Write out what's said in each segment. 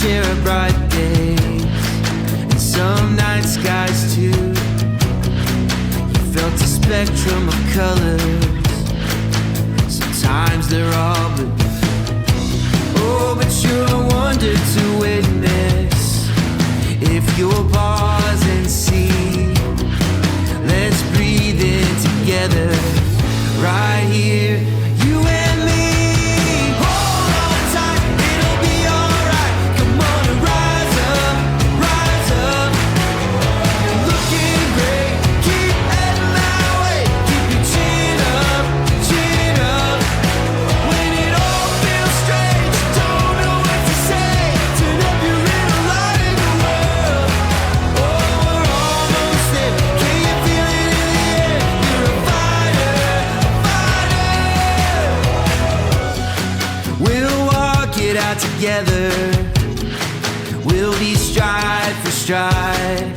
share a bright day, and some night skies too. You felt a spectrum of colors. Sometimes they're all blue. Oh, but you're a wonder to witness. If you'll pause and see, let's breathe in together, right here, you and me. Hold on tight, it'll be alright. Come on and rise up, rise up. You're looking great, keep heading that way. Keep your chin up, chin up. When it all feels strange, don't know what to say. Turn up your little light in the world. Oh, we're almost there. Can you feel it in the air? You're a fighter, fighter. We'll walk it out together. We'll be stride for stride,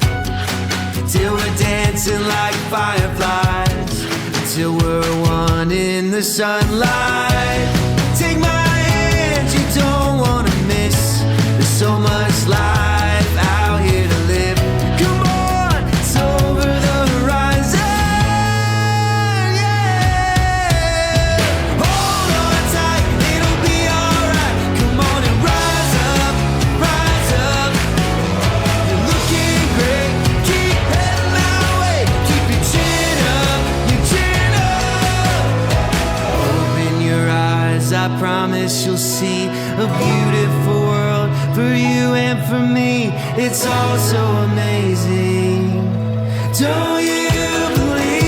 till we're dancing like fireflies, till we're one in the sunlight. Take my hand, you don't wanna miss. There's so much life out here to live. Come on, it's over the horizon, yeah. Hold on tight, it'll be alright. Come on and rise up, rise up. You're looking great, keep heading that way. Keep your chin up, your chin up. Open your eyes, I promise you'll see a beautiful world for you and for me. It's all so amazing. Don't you believe?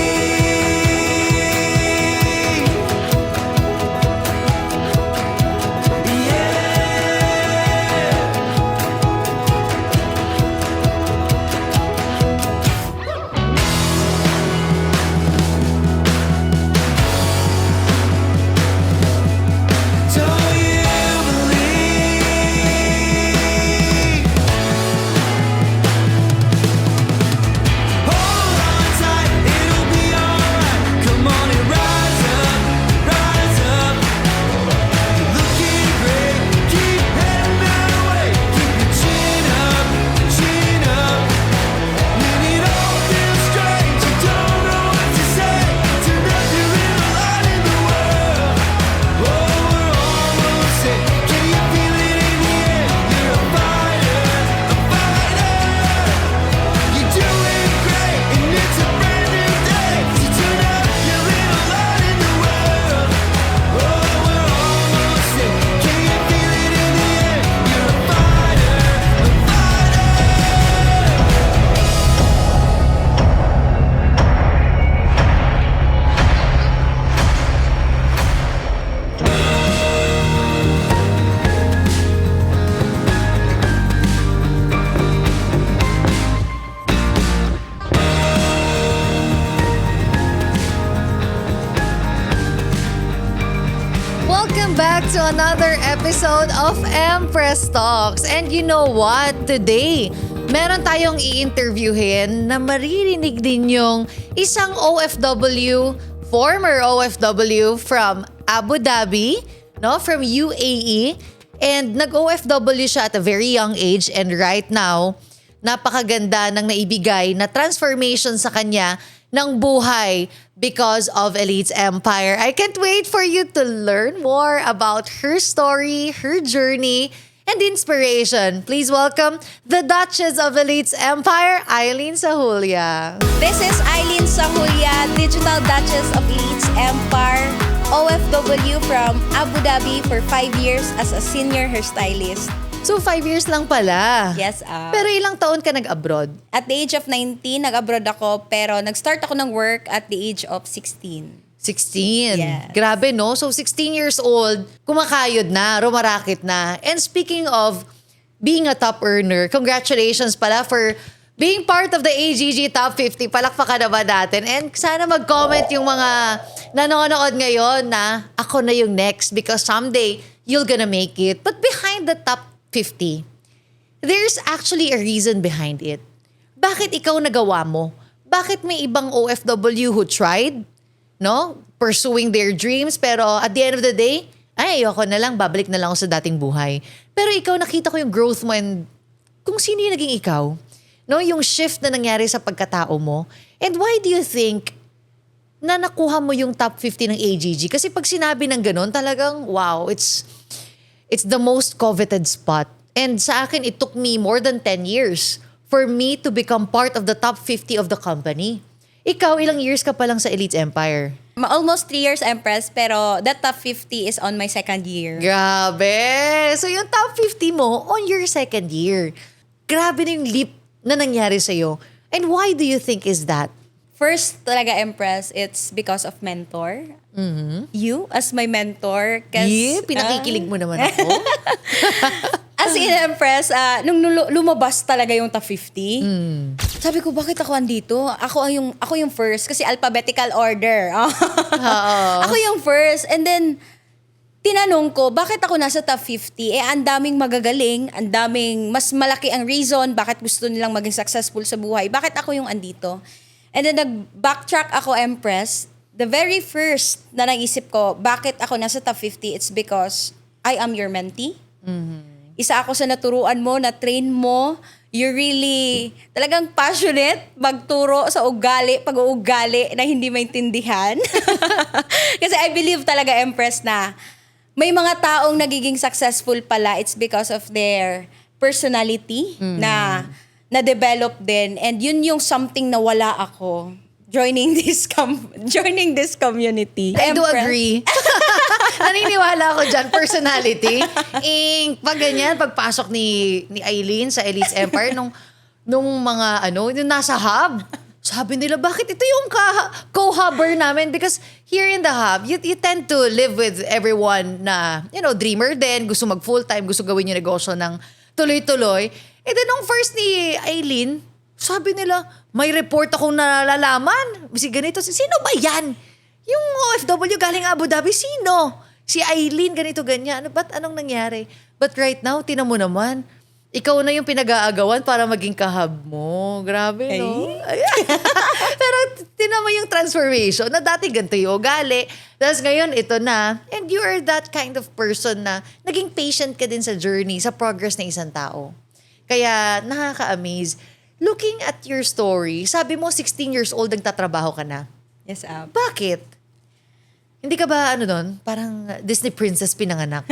Yeah. Don't you believe? Hold on tight, it'll be alright. Come on and rise up, rise up. You're looking great, keep heading that way. Keep your chin up, chin up. When it all feels strange, you don't know what to say. Turn up your little light in the world. Oh, we're almost there. Can you feel it in the air? You're a fighter, a fighter. You're doing great, and it's a brand new day. So turn up your little light in the world. Oh, we're almost there. Can you feel it in the air? You're a fighter, a fighter. Welcome back to another episode of Empress Talks. And you know what? Today, meron tayong i-interviewin na maririnig din yung isang OFW, former OFW from Abu Dhabi, no, from UAE. And nag-OFW siya at a very young age, and right now, napakaganda ng naibigay na transformation sa kanya ng buhay because of Elite's Empire. I can't wait for you to learn more about her story, her journey, and inspiration. Please welcome the Duchess of Elite's Empire, Eileen Sahulya. This is Eileen Sahulya, Digital Duchess of Elite's Empire, OFW from Abu Dhabi for 5 years as a senior hairstylist. So 5 years lang pala. Yes, Pero ilang taon ka nag-abroad? at the age of 19, nag-abroad ako, pero nag-start ako ng work at the age of 16. 16. Yes. Grabe, no? So 16 years old, kumakayod na, rumarakit na. And speaking of being a top earner, congratulations pala for being part of the AGG Top 50. Palakpakan naman natin. And sana mag-comment yung mga nanonood ngayon na ako na yung next because someday you're gonna make it. But behind the top 50, there's actually a reason behind it. Bakit ikaw nagawa mo? Bakit may ibang OFW who tried, no, pursuing their dreams, pero at the end of the day, ay, ayoko na lang, babalik na lang ako sa dating buhay. Pero ikaw, nakita ko yung growth mo and kung sino yung naging ikaw. No, yung shift na nangyari sa pagkatao mo. And why do you think na nakuha mo yung top 50 ng AGG? Kasi pag sinabi ng ganun, talagang wow, it's the most coveted spot. And sa akin, it took me more than 10 years for me to become part of the top 50 of the company. Ikaw, ilang years ka pa lang sa Elites Empire? Almost 3 years, Empress, pero that top 50 is on my second year. Grabe! So yung top 50 mo on your second year. Grabe na yung leap na nangyari sa'yo. And why do you think is that? First talaga, Empress, it's because of mentor. You as my mentor. Yeah, pinakikilig mo naman ako. As in, Empress, nung lumabas talaga yung top 50, sabi ko, bakit ako andito? Ako yung first kasi alphabetical order. Ako yung first. And then, tinanong ko, bakit ako nasa top 50? Ang daming magagaling, ang daming, mas malaki ang reason bakit gusto nilang maging successful sa buhay. Bakit ako yung andito? And then, nag-backtrack ako, Empress. The very first na naisip ko, bakit ako nasa top 50, it's because I am your mentee. Isa ako sa naturuan mo, na-train mo. You're really, talagang passionate magturo sa ugali, pag-uugali na hindi maintindihan. Kasi I believe talaga, Empress, na may mga taong nagiging successful pala, it's because of their personality na-develop din. And yun yung something na wala ako joining this community. I do Empress. agree. Naniniwala ako dyan, personality. Pag ganyan, pagpasok ni Aileen sa Elites Empire, nung mga yung nasa hub, sabi nila, bakit ito yung co-hubber namin? Because here in the hub, you tend to live with everyone na, dreamer din, gusto mag full-time, gusto gawin yung negosyo ng tuloy-tuloy. And then nung first ni Aileen, sabi nila, may report akong nalalaman. Si ganito, sino ba yan? Yung OFW galing Abu Dhabi, sino? Si Aileen, ganito, ganyan. Anong nangyari? But right now, tinan mo naman, ikaw na yung pinag-aagawan para maging kahab mo. Grabe, no? Pero tinan mo yung transformation na dati ganito yung ugali. Tapos ngayon, ito na. And you are that kind of person na naging patient ka din sa journey, sa progress ng isang tao. Kaya nakaka-amaze. Looking at your story, sabi mo 16 years old nagtatrabaho ka na. Yes, Bakit? Hindi ka ba parang Disney princess pinanganak?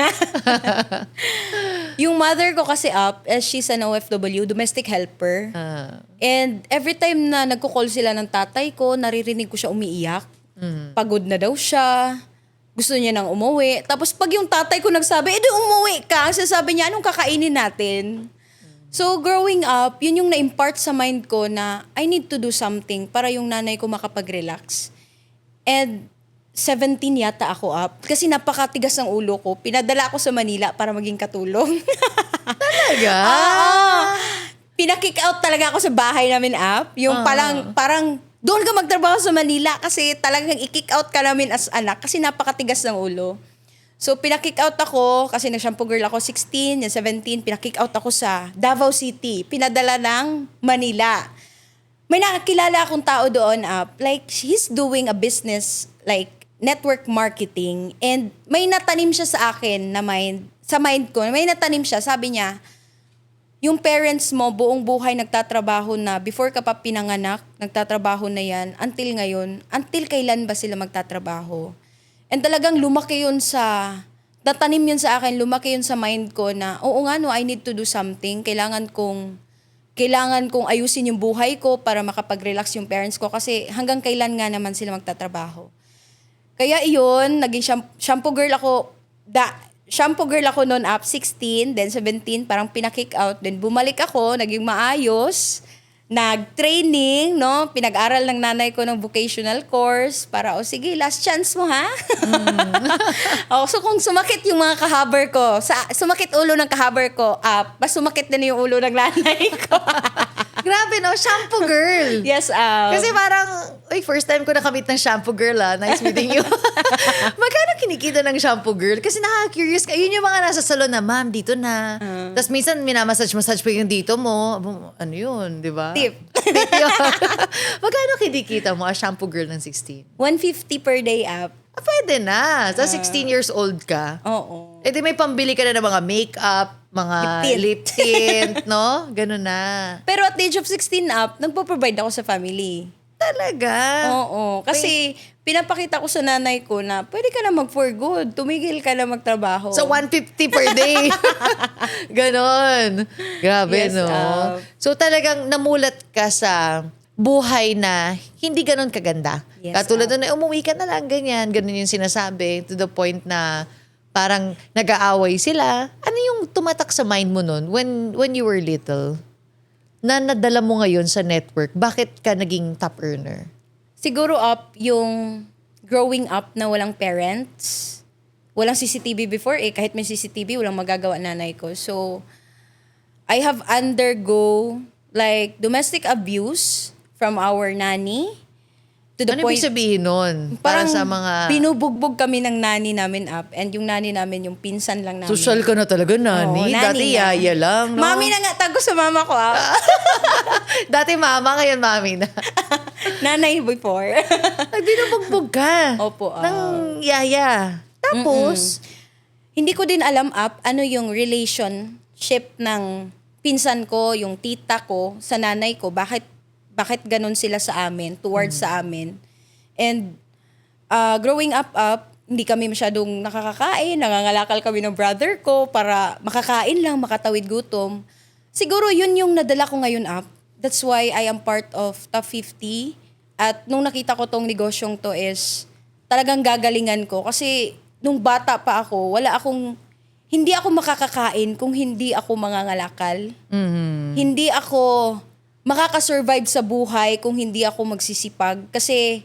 Yung mother ko kasi she's an OFW, domestic helper. And every time na nagko-call sila ng tatay ko, naririnig ko siya umiiyak. Pagod na daw siya. Gusto niya nang umuwi. Tapos pag yung tatay ko nagsabi, di umuwi ka. Sasabi niya, anong kakainin natin? So growing up, yun yung na-impart sa mind ko na I need to do something para yung nanay ko makapag-relax. And 17 yata ako kasi napakatigas ng ulo ko. Pinadala ako sa Manila para maging katulong. Talaga? Pinakick out talaga ako sa bahay namin Yung parang doon ka magtrabaho sa Manila kasi talagang i-kick out ka namin as anak kasi napakatigas ng ulo. So, pinakick out ako kasi nag-shampoo girl ako 16, 17, pinakick out ako sa Davao City. Pinadala ng Manila. May nakakilala akong tao doon like he's doing a business like network marketing and may natanim siya sa akin na sa mind ko, may natanim siya, sabi niya, yung parents mo buong buhay nagtatrabaho na, before ka pa pinanganak, nagtatrabaho na yan, until ngayon, until kailan ba sila magtatrabaho? And talagang lumaki yun natanim yun sa akin, lumaki yun sa mind ko na, oo nga no, I need to do something. Kailangan kong ayusin yung buhay ko para makapag-relax yung parents ko kasi hanggang kailan nga naman sila magtatrabaho. Kaya iyon, naging shampoo girl ako, noon 16, then 17, parang pinakick out. Then bumalik ako, naging maayos, nag-training, no? Pinag-aral ng nanay ko ng vocational course para, sige, last chance mo, ha? So kung sumakit yung mga kahaber ko, sumakit ulo ng kahaber ko, mas sumakit din yung ulo ng nanay ko. Grabe, no? Shampoo girl. Yes, Kasi parang, first time ko nakamit ng shampoo girl, Nice meeting you. Magkano kinikita ng shampoo girl? Kasi nakaka-curious ka. Yun yung mga nasa salon na, ma'am, dito na. Tapos minsan, minamassage pa yung dito mo. Ano yun, di ba? Tip Yun. Magkano kinikita mo as shampoo girl ng 16? 150 per day Pwede na. Sa 16 years old ka. Oo. Eh di may pambili ka na ng mga makeup, mga lip tint, no? Ganun na. Pero at the age of 16 up, nagpo-provide ako sa family. Talaga? Oo. Kasi pinapakita ko sa nanay ko na pwede ka na mag-for good. Tumigil ka na magtrabaho. Sa 150 per day. Ganon. Grabe, Yes, no? So talagang namulat ka sa buhay na hindi ganon kaganda. Yes, Katulad na umuwi ka na lang, ganyan. Ganon yung sinasabi. To the point na parang nag-aaway sila. Ano yung tumatak sa mind mo nun when you were little? Na nadala mo ngayon sa network, bakit ka naging top earner? Siguro yung growing up na walang parents. Walang CCTV before kahit may CCTV, walang magagawa nanay ko. So, I have undergo like domestic abuse from our nanny. To the Ano point, ibig sabihin nun? Para parang sa mga... binubugbog kami ng nanny namin up and yung nanny namin yung pinsan lang namin. Social ka na talaga, nani. Oo, nanny Dati na. yaya lang, no? Mami na nga, tago sa mama ko Dati mama, ngayon mami na. Nanay before. Ay, binubugbog ka. Opo. Ng yaya. Tapos, Hindi ko din alam ano yung relationship ng pinsan ko, yung tita ko, sa nanay ko. Bakit ganun sila sa amin, towards sa amin. And growing up, hindi kami masyadong nakakakain. Nangangalakal kami ng brother ko para makakain lang, makatawid gutom. Siguro yun yung nadala ko ngayon up. That's why I am part of Top 50. At nung nakita ko tong negosyong to is talagang gagalingan ko. Kasi nung bata pa ako, hindi ako makakakain kung hindi ako mangangalakal. Hindi ako makakasurvive sa buhay kung hindi ako magsisipag. Kasi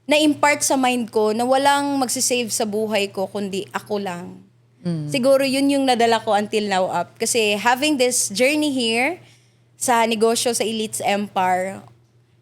na-impart sa mind ko na walang magsisave sa buhay ko kundi ako lang. Siguro yun yung nadala ko until now up. Kasi having this journey here sa negosyo sa Elites Empire,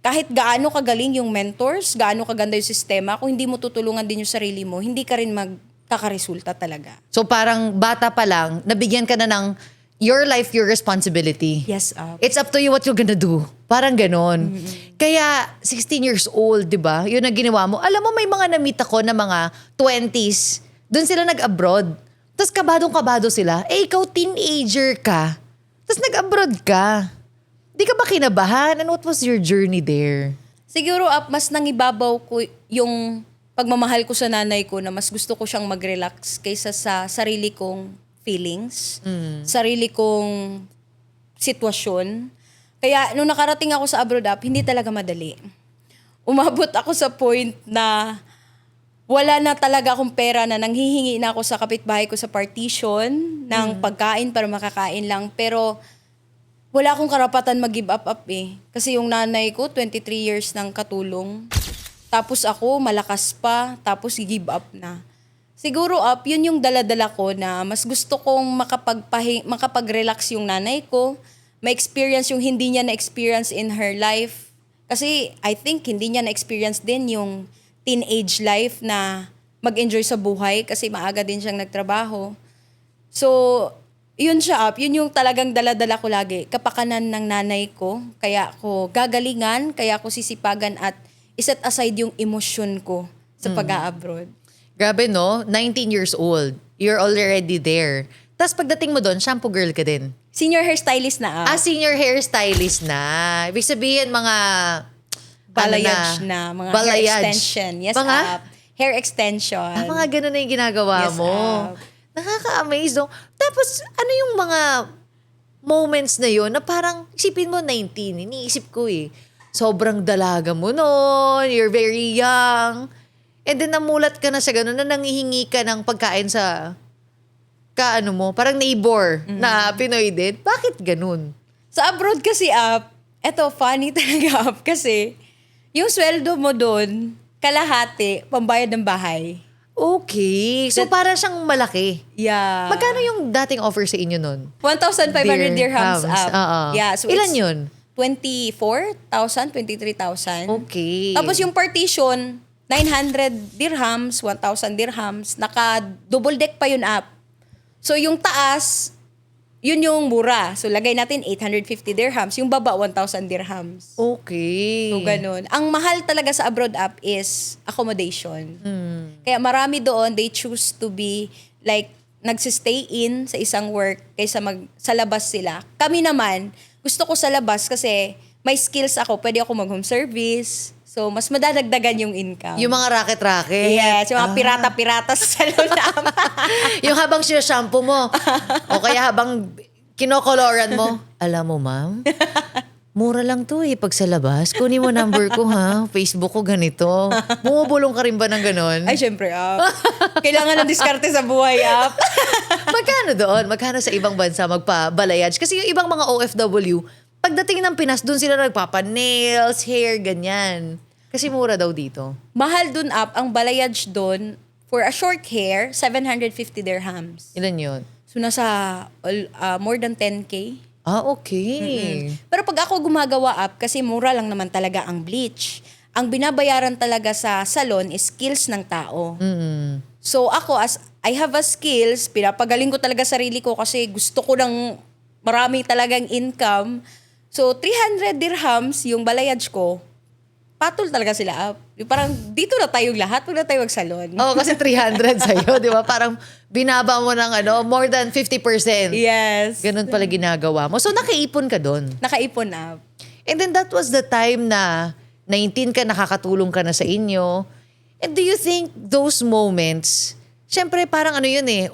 kahit gaano kagaling yung mentors, gaano kaganda yung sistema, kung hindi mo tutulungan din yung sarili mo, hindi ka rin magkakaresulta talaga. so parang bata pa lang, nabigyan ka na ng your life, your responsibility. Yes, up. It's up to you what you're gonna do. Parang ganon. Kaya, 16 years old, di ba? Yun ang ginawa mo. Alam mo, may mga namita ko na mga 20s. Doon sila nag-abroad. Tapos kabadong-kabado sila. Ikaw, teenager ka. Tapos nag-abroad ka. Di ka ba kinabahan? And what was your journey there? Siguro mas nangibabaw ko yung pagmamahal ko sa nanay ko na mas gusto ko siyang mag-relax kaysa sa sarili kong feelings, sarili kong sitwasyon. Kaya nung nakarating ako sa abroad hindi talaga madali. Umabot ako sa point na wala na talaga akong pera na nanghihingi na ako sa kapitbahay ko sa partition ng pagkain para makakain lang. Pero wala akong karapatan mag-give up Kasi yung nanay ko, 23 years ng katulong. Tapos ako, malakas pa. Tapos i-give up na. Siguro yun yung dala-dala ko na mas gusto kong makapag-relax yung nanay ko. Ma-experience yung hindi niya na-experience in her life. Kasi I think hindi niya na-experience din yung teenage life na mag-enjoy sa buhay kasi maaga din siyang nagtrabaho. So, yun siya yun yung talagang dala-dala ko lagi. Kapakanan ng nanay ko, kaya ako gagalingan, kaya ako sisipagan at iset aside yung emosyon ko sa pag-a-abroad. Grabe, no? 19 years old. You're already there. Tapos pagdating mo doon, shampoo girl ka din. Senior hairstylist na Senior hairstylist na. Ibig sabihin, mga... balayage na, mga hair balayage. extension. Yes, Mga? hair extension. Mga ganun na yung ginagawa Yes, mo. Nakaka-amaze, no? Tapos, ano yung mga moments na yun na parang, isipin mo, 19, iniisip ko sobrang dalaga mo noon, you're very young, and then namulat ka na sa ganun na nangihingi ka ng pagkain sa parang neighbor na Pinoy din. Bakit ganun? Sa abroad kasi, eto, funny talaga, kasi yung sweldo mo doon, kalahati, pambayad ng bahay. Okay. So, para siyang malaki. Yeah. Magkano yung dating offer sa inyo nun? 1,500 dirhams up. Oo. Yeah, so Ilan it's yun? 24,000, 23,000. Okay. Tapos yung partition, 900 dirhams, 1,000 dirhams, naka-double deck pa yun up. So yung taas, yun yung mura. So, lagay natin 850 dirhams. Yung baba, 1,000 dirhams. Okay. So, ganun. Ang mahal talaga sa abroad app is accommodation. Kaya marami doon, they choose to be like, nagsistay in sa isang work kaysa sa labas sila. Kami naman, gusto ko sa labas kasi may skills ako. Pwede ako mag-home service. So, mas madadagdagan yung income. Yung mga racket-racket. Yes, yung mga pirata-pirata sa salon namin. Yung habang sinashampoo mo. O kaya habang kinokoloran mo. Alam mo, ma'am, mura lang to pag sa labas. Kunin mo number ko ha. Facebook ko ganito. Bumubulong ka rin ba ng ganon? Ay, syempre, kailangan ng diskarte sa buhay, Magkano doon? Magkano sa ibang bansa magpa-balayage? Kasi yung ibang mga OFW, pagdating ng Pinas, doon sila nagpapa-nails, hair, ganyan. Kasi mura daw dito. Mahal dun ang balayage dun, for a short hair, 750 dirhams. Ilan yun? So, nasa more than 10K. Okay. Pero pag ako gumagawa kasi mura lang naman talaga ang bleach. Ang binabayaran talaga sa salon is skills ng tao. So ako, as I have a skills, pinapagaling ko talaga sarili ko kasi gusto ko ng marami talagang income. So 300 dirhams yung balayage ko, patol talaga sila up. Yung parang dito na tayong lahat, huwag na tayo magsalon. Oo, kasi 300 sa'yo, di ba? Parang binaba mo ng more than 50%. Yes. Ganun pala ginagawa mo. So nakaipon ka doon. Nakaipon up. And then that was the time na 19 ka, nakakatulong ka na sa inyo. And do you think those moments, syempre parang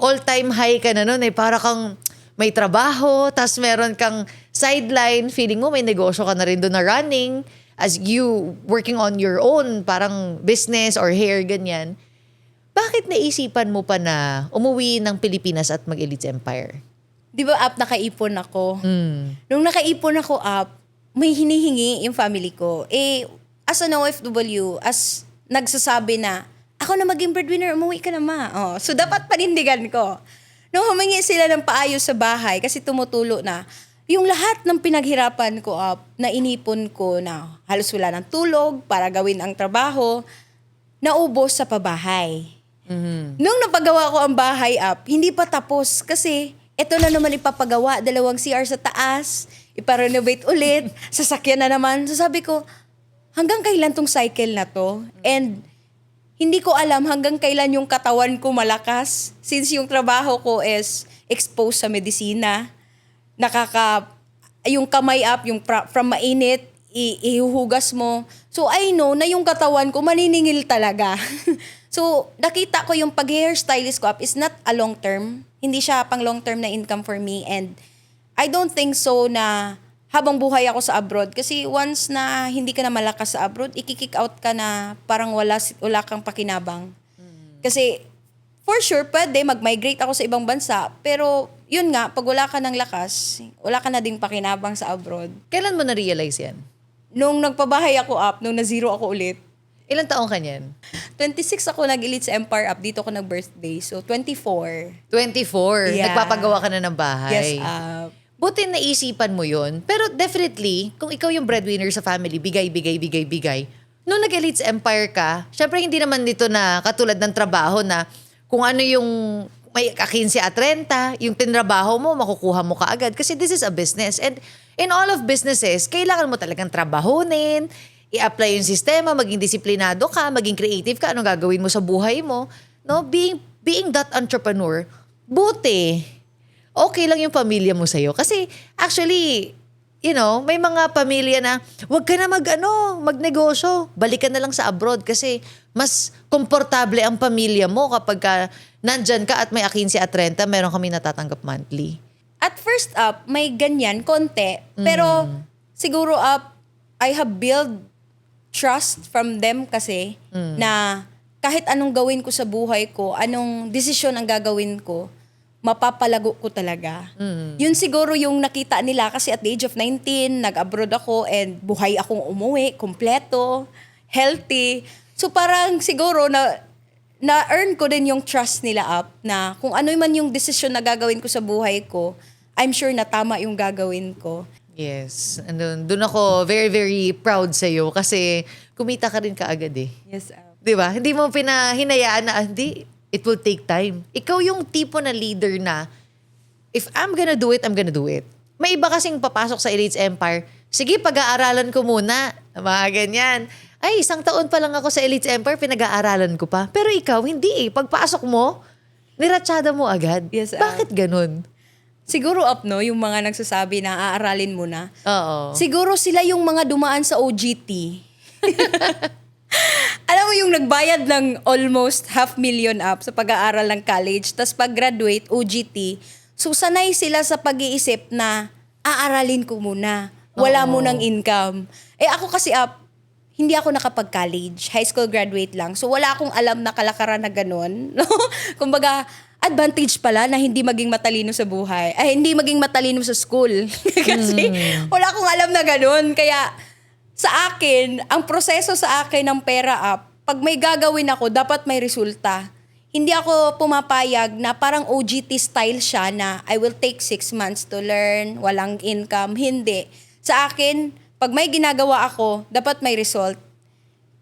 all-time high ka na noon para kang may trabaho, tas meron kang sideline, feeling mo may negosyo ka na rin doon na running, as you working on your own, parang business or hair, ganyan. Bakit naisipan mo pa na umuwi ng Pilipinas at mag-Elites Empire? Di ba nakaipon ako? Nung nakaipon ako may hinihingi yung family ko. As an OFW, as nagsasabi na, ako na maging breadwinner, umuwi ka na ma. So dapat panindigan ko. Nung humingi sila ng paayos sa bahay, kasi tumutulo na, yung lahat ng pinaghirapan ko na inipon ko na halos wala ng tulog para gawin ang trabaho, naubos sa pabahay. Nung napagawa ko ang bahay hindi pa tapos kasi eto na naman ipapagawa, 2 CR sa taas, iparenovate ulit, sasakyan na naman. So sabi ko, hanggang kailan tong cycle na to? And hindi ko alam hanggang kailan yung katawan ko malakas since yung trabaho ko is exposed sa medisina. Yung kamay yung from mainit, ihuhugas mo. So I know na yung katawan ko maniningil talaga. So nakita ko yung pag-hairstylist ko is not a long term. Hindi siya pang long term na income for me, and I don't think so na habang buhay ako sa abroad. Kasi once na hindi ka na malakas sa abroad, i-kick out ka na parang wala kang pakinabang. Kasi for sure, pwede mag-migrate ako sa ibang bansa, pero yun nga, pag wala ka ng lakas, wala ka na ding pakinabang sa abroad. Kailan mo na-realize yan? Nung nagpabahay ako nung na-zero ako ulit, Ilang taong ka niyan? 26 ako nag-Elites Empire dito ako nag-birthday. So, 24. 24? Yeah. Nagpapagawa ka na ng bahay? Yes, Buti naisipan mo yun. Pero definitely, kung ikaw yung breadwinner sa family, bigay. Nung nag-Elites Empire ka, syempre hindi naman dito na katulad ng trabaho na kung ano yung may 15 at 30, yung tinrabaho mo, makukuha mo kaagad. Kasi this is a business. And in all of businesses, kailangan mo talagang trabahonin, i-apply yung sistema, maging disiplinado ka, maging creative ka, anong gagawin mo sa buhay mo. No? Being that entrepreneur, buti, okay lang yung pamilya mo sa'yo. Kasi actually, may mga pamilya na, wag ka na magnegosyo, balik ka na lang sa abroad kasi mas komportable ang pamilya mo kapag nandyan ka at may 15 at 30, meron kami natatanggap monthly. At first may ganyan, konti. Pero siguro I have built trust from them kasi na kahit anong gawin ko sa buhay ko, anong desisyon ang gagawin ko, mapapalago ko talaga. Yun siguro yung nakita nila kasi at the age of 19, nag-abroad ako and buhay akong umuwi, kompleto, healthy. So parang siguro na-earn ko din yung trust nila na kung ano man yung desisyon na gagawin ko sa buhay ko, I'm sure na tama yung gagawin ko. Yes. Doon ako very, very proud sa'yo kasi kumita ka rin kaagad eh. Yes, Di ba? Hindi mo hinayaan na, it will take time. Ikaw yung tipo na leader na if I'm gonna do it, I'm gonna do it. May iba kasing papasok sa Elites Empire, sige, pag-aaralan ko muna. Mga ganyan. Ay, 1 taon pa lang ako sa Elites Empire, pinag-aaralan ko pa. Pero ikaw, hindi eh. Pagpasok mo, niratsyada mo agad. Yes, Bakit ganun? Siguro no, yung mga nagsasabi na aaralin mo na. Oo. Siguro sila yung mga dumaan sa OGT. Alam mo yung nagbayad ng almost 500,000 up sa pag-aaral ng college, tapos pag-graduate, OGT, so sanay sila sa pag-iisip na aaralin ko muna. Wala Oo. munang income. Eh ako kasi hindi ako nakapag-college. High school graduate lang. So wala akong alam na kalakaran na ganun. No? Kumbaga, advantage pala na hindi maging matalino sa buhay. Ay, hindi maging matalino sa school. Kasi wala akong alam na ganun. Kaya sa akin, ang proseso sa akin ng pera up, pag may gagawin ako, dapat may resulta. Hindi ako pumapayag na parang OGT style siya na I will take 6 months to learn, walang income. Hindi. Sa akin, pag may ginagawa ako, dapat may result.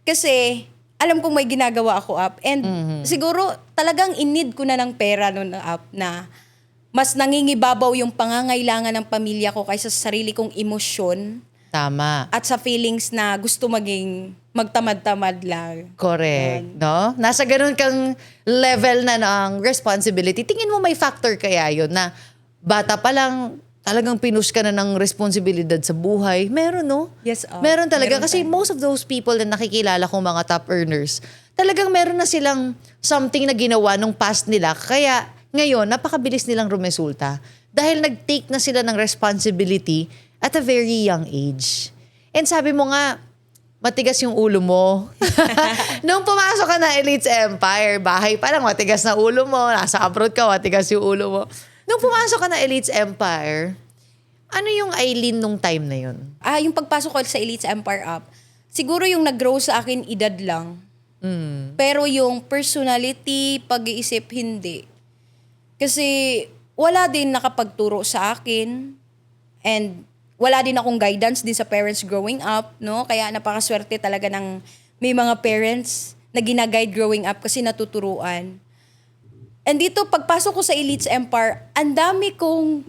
Kasi alam kong may ginagawa ako up. And siguro talagang in-need ko na ng pera noon up na mas nangingibabaw yung pangangailangan ng pamilya ko kaysa sa sarili kong emosyon Tama. at sa feelings na gusto maging magtamad-tamad lang. Correct. No? Nasa ganun kang level na ng responsibility. Tingin mo may factor kaya yun na bata pa lang talagang pinush ka na ng responsibilidad sa buhay? Meron, no? Yes, Meron talaga. meron Kasi tayo. most of those people na nakikilala kong mga top earners, talagang meron na silang something na ginawa nung past nila. Kaya ngayon, napakabilis nilang rumesulta. Dahil nag-take na sila ng responsibility at a very young age. And sabi mo nga, matigas yung ulo mo. Nung pumasok ka na Elites Empire, bahay pa lang, matigas na ulo mo. Nasa abroad ka, matigas yung ulo mo. Nung pumasok ka na Elites Empire, ano yung Aileen nung time na yun? Yung pagpasok ko sa Elites Empire up, siguro yung nag-grow sa akin edad lang. Pero yung personality, pag-iisip, hindi. Kasi wala din nakapagturo sa akin and wala din akong guidance din sa parents growing up, no? Kaya napakaswerte talaga ng may mga parents na ginaguide growing up kasi natuturuan. And dito, pagpasok ko sa Elites Empire, ang dami kong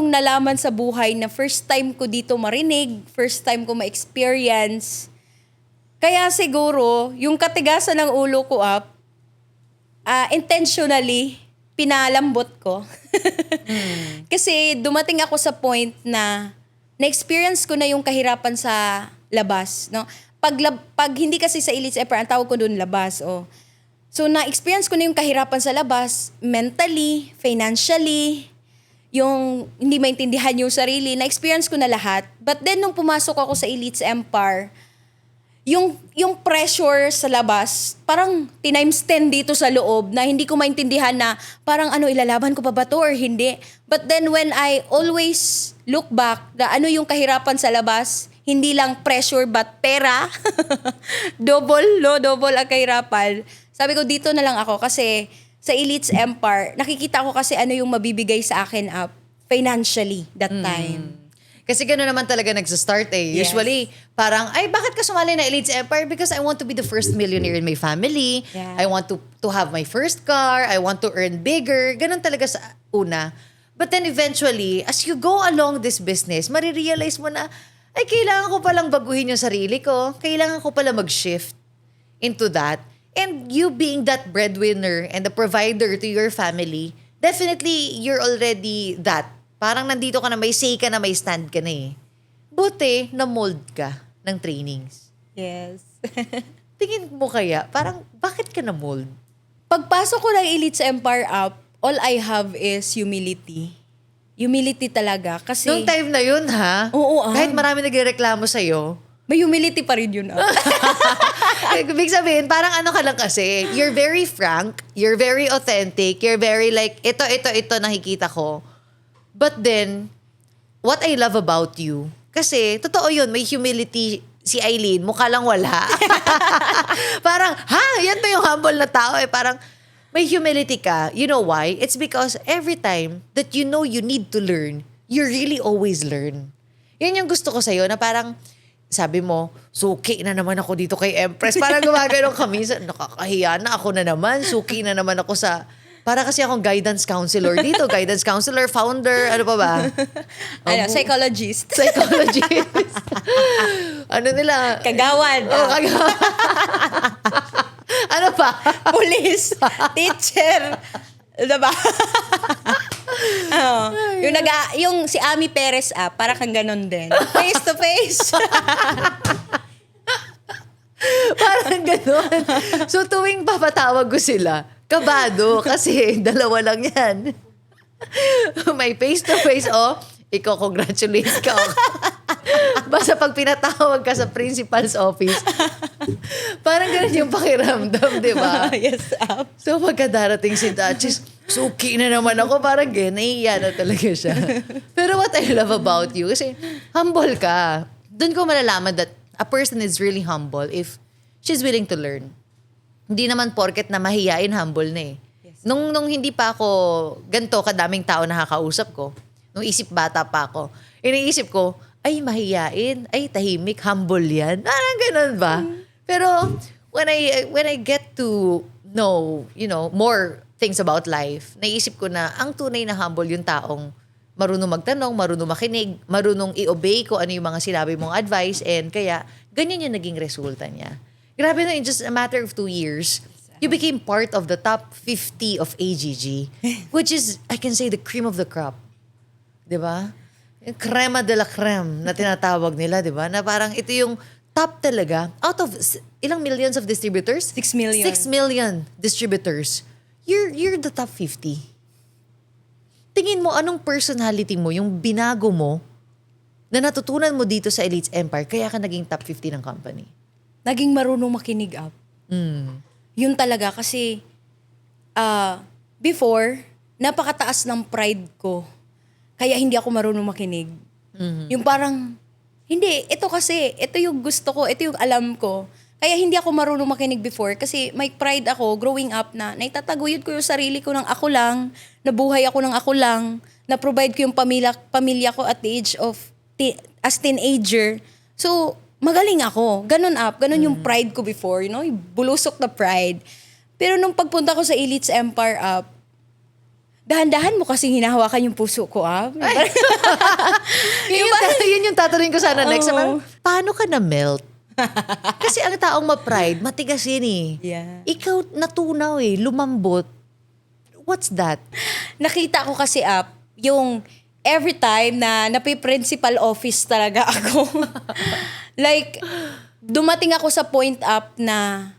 nalaman sa buhay na first time ko dito marinig, first time ko ma-experience. Kaya siguro, yung katigasan ng ulo ko up, intentionally, pinalambot ko. Kasi dumating ako sa point na na-experience ko na yung kahirapan sa labas. No? Pag hindi kasi sa Elites Empire, ang tawag ko doon labas. Oh. So na-experience ko na yung kahirapan sa labas, mentally, financially, yung hindi maintindihan yung sarili, na-experience ko na lahat. But then nung pumasok ako sa Elites Empire, yung pressure sa labas, parang times 10 dito sa loob na hindi ko maintindihan na parang ilalaban ko pa ba to or hindi. But then when I always look back na yung kahirapan sa labas, hindi lang pressure but pera, double ang kahirapan. Sabi ko dito na lang ako kasi sa Elites Empire, nakikita ko kasi yung mabibigay sa akin up financially that time. Kasi gano'n naman talaga nagsa-start eh. Yes. Usually, parang, ay, bakit ka sumali na Elites Empire? Because I want to be the first millionaire in my family. Yeah. I want to have my first car. I want to earn bigger. Ganon talaga sa una. But then eventually, as you go along this business, marirealize mo na, ay, kailangan ko palang baguhin yung sarili ko. Kailangan ko pala mag-shift into that. And you being that breadwinner and the provider to your family, definitely, you're already that. Parang nandito ka na, may say ka na, may stand ka na eh. Buti, na-mold ka ng trainings. Yes. Tingin mo kaya, parang bakit ka na-mold? Pagpasok ko ng Elites Empire up, all I have is humility. Humility talaga. Kasi Noong time na yun, ha? Oo, Kahit marami nagreklamo sa'yo, may humility pa rin yun. ibig sabihin, parang ano ka lang kasi, you're very frank, you're very authentic, you're very like, ito, nakikita ko. But then, what I love about you, kasi, totoo yun, may humility si Aileen, mukha lang wala. Parang, yan pa yung humble na tao eh. Parang, may humility ka. You know why? It's because every time that you know you need to learn, you really always learn. Yan yung gusto ko sa'yo, na parang, sabi mo, suki na naman ako dito kay Empress. Parang gumagano'n kami. Nakakahiya na ako na naman. Suki na naman ako sa Para kasi akong guidance counselor dito, guidance counselor, founder, ano pa ba? Psychologist. Psychologist. Ano nila? Kagawad. Oh, ano pa? Police. Teacher. Diba? Yung si Ami Perez para kang ganon din. Face to face. Parang gano'n. So tuwing papatawag ko sila, kabado kasi dalawa lang yan. May face-to-face, iko-congratulate ka. Basta pag pinatawag ka sa principal's office, parang ganun yung pakiramdam, di ba? Yes, So pagkadarating si Duchess, suki na naman ako, parang nahiya na talaga siya. Pero what I love about you, kasi humble ka. Doon ko malalaman that a person is really humble if she's willing to learn. Hindi naman porket na mahiyain, humble na eh. Yes. Nung hindi pa ako ganito kadaming tao nakakausap ko, nung isip bata pa ako, iniisip ko, ay mahiyain, ay tahimik, humble yan. Parang ganun ba? Pero when I get to know, more things about life, naisip ko na ang tunay na humble yung taong marunong magtanong, marunong makinig, marunong i-obey ko ano yung mga sinabi mong advice, and kaya ganyan yung naging resulta niya. Grabe na, in just a matter of 2 years, you became part of the top 50 of AGG, which is, I can say, the cream of the crop. Diba? Yung crema de la creme na tinatawag nila, diba? Na parang ito yung top talaga. Out of ilang millions of distributors? 6 million. 6 million distributors. You're the top 50. Tingin mo, anong personality mo, yung binago mo, na natutunan mo dito sa Elites Empire, kaya ka naging top 50 ng company? Naging marunong makinig Yun talaga kasi before, napakataas ng pride ko. Kaya hindi ako marunong makinig. Yung parang, hindi, ito yung gusto ko, ito yung alam ko. Kaya hindi ako marunong makinig before kasi may pride ako growing up na naitataguyod ko yung sarili ko ng ako lang, nabuhay ako ng ako lang, na-provide ko yung pamilya ko at the age of as teenager. So, magaling ako. Ganun yung pride ko before, bulusok na pride. Pero nung pagpunta ko sa Elites Empire dahan-dahan mo kasi hinahawakan yung puso ko Yun yung tatanungin ko sana next. Paano ka na-melt? Kasi ang taong ma-pride, matigas yun eh. Yeah. Ikaw natunaw lumambot. What's that? Nakita ko kasi yung every time na napi-principal office talaga ako. Like, dumating ako sa point na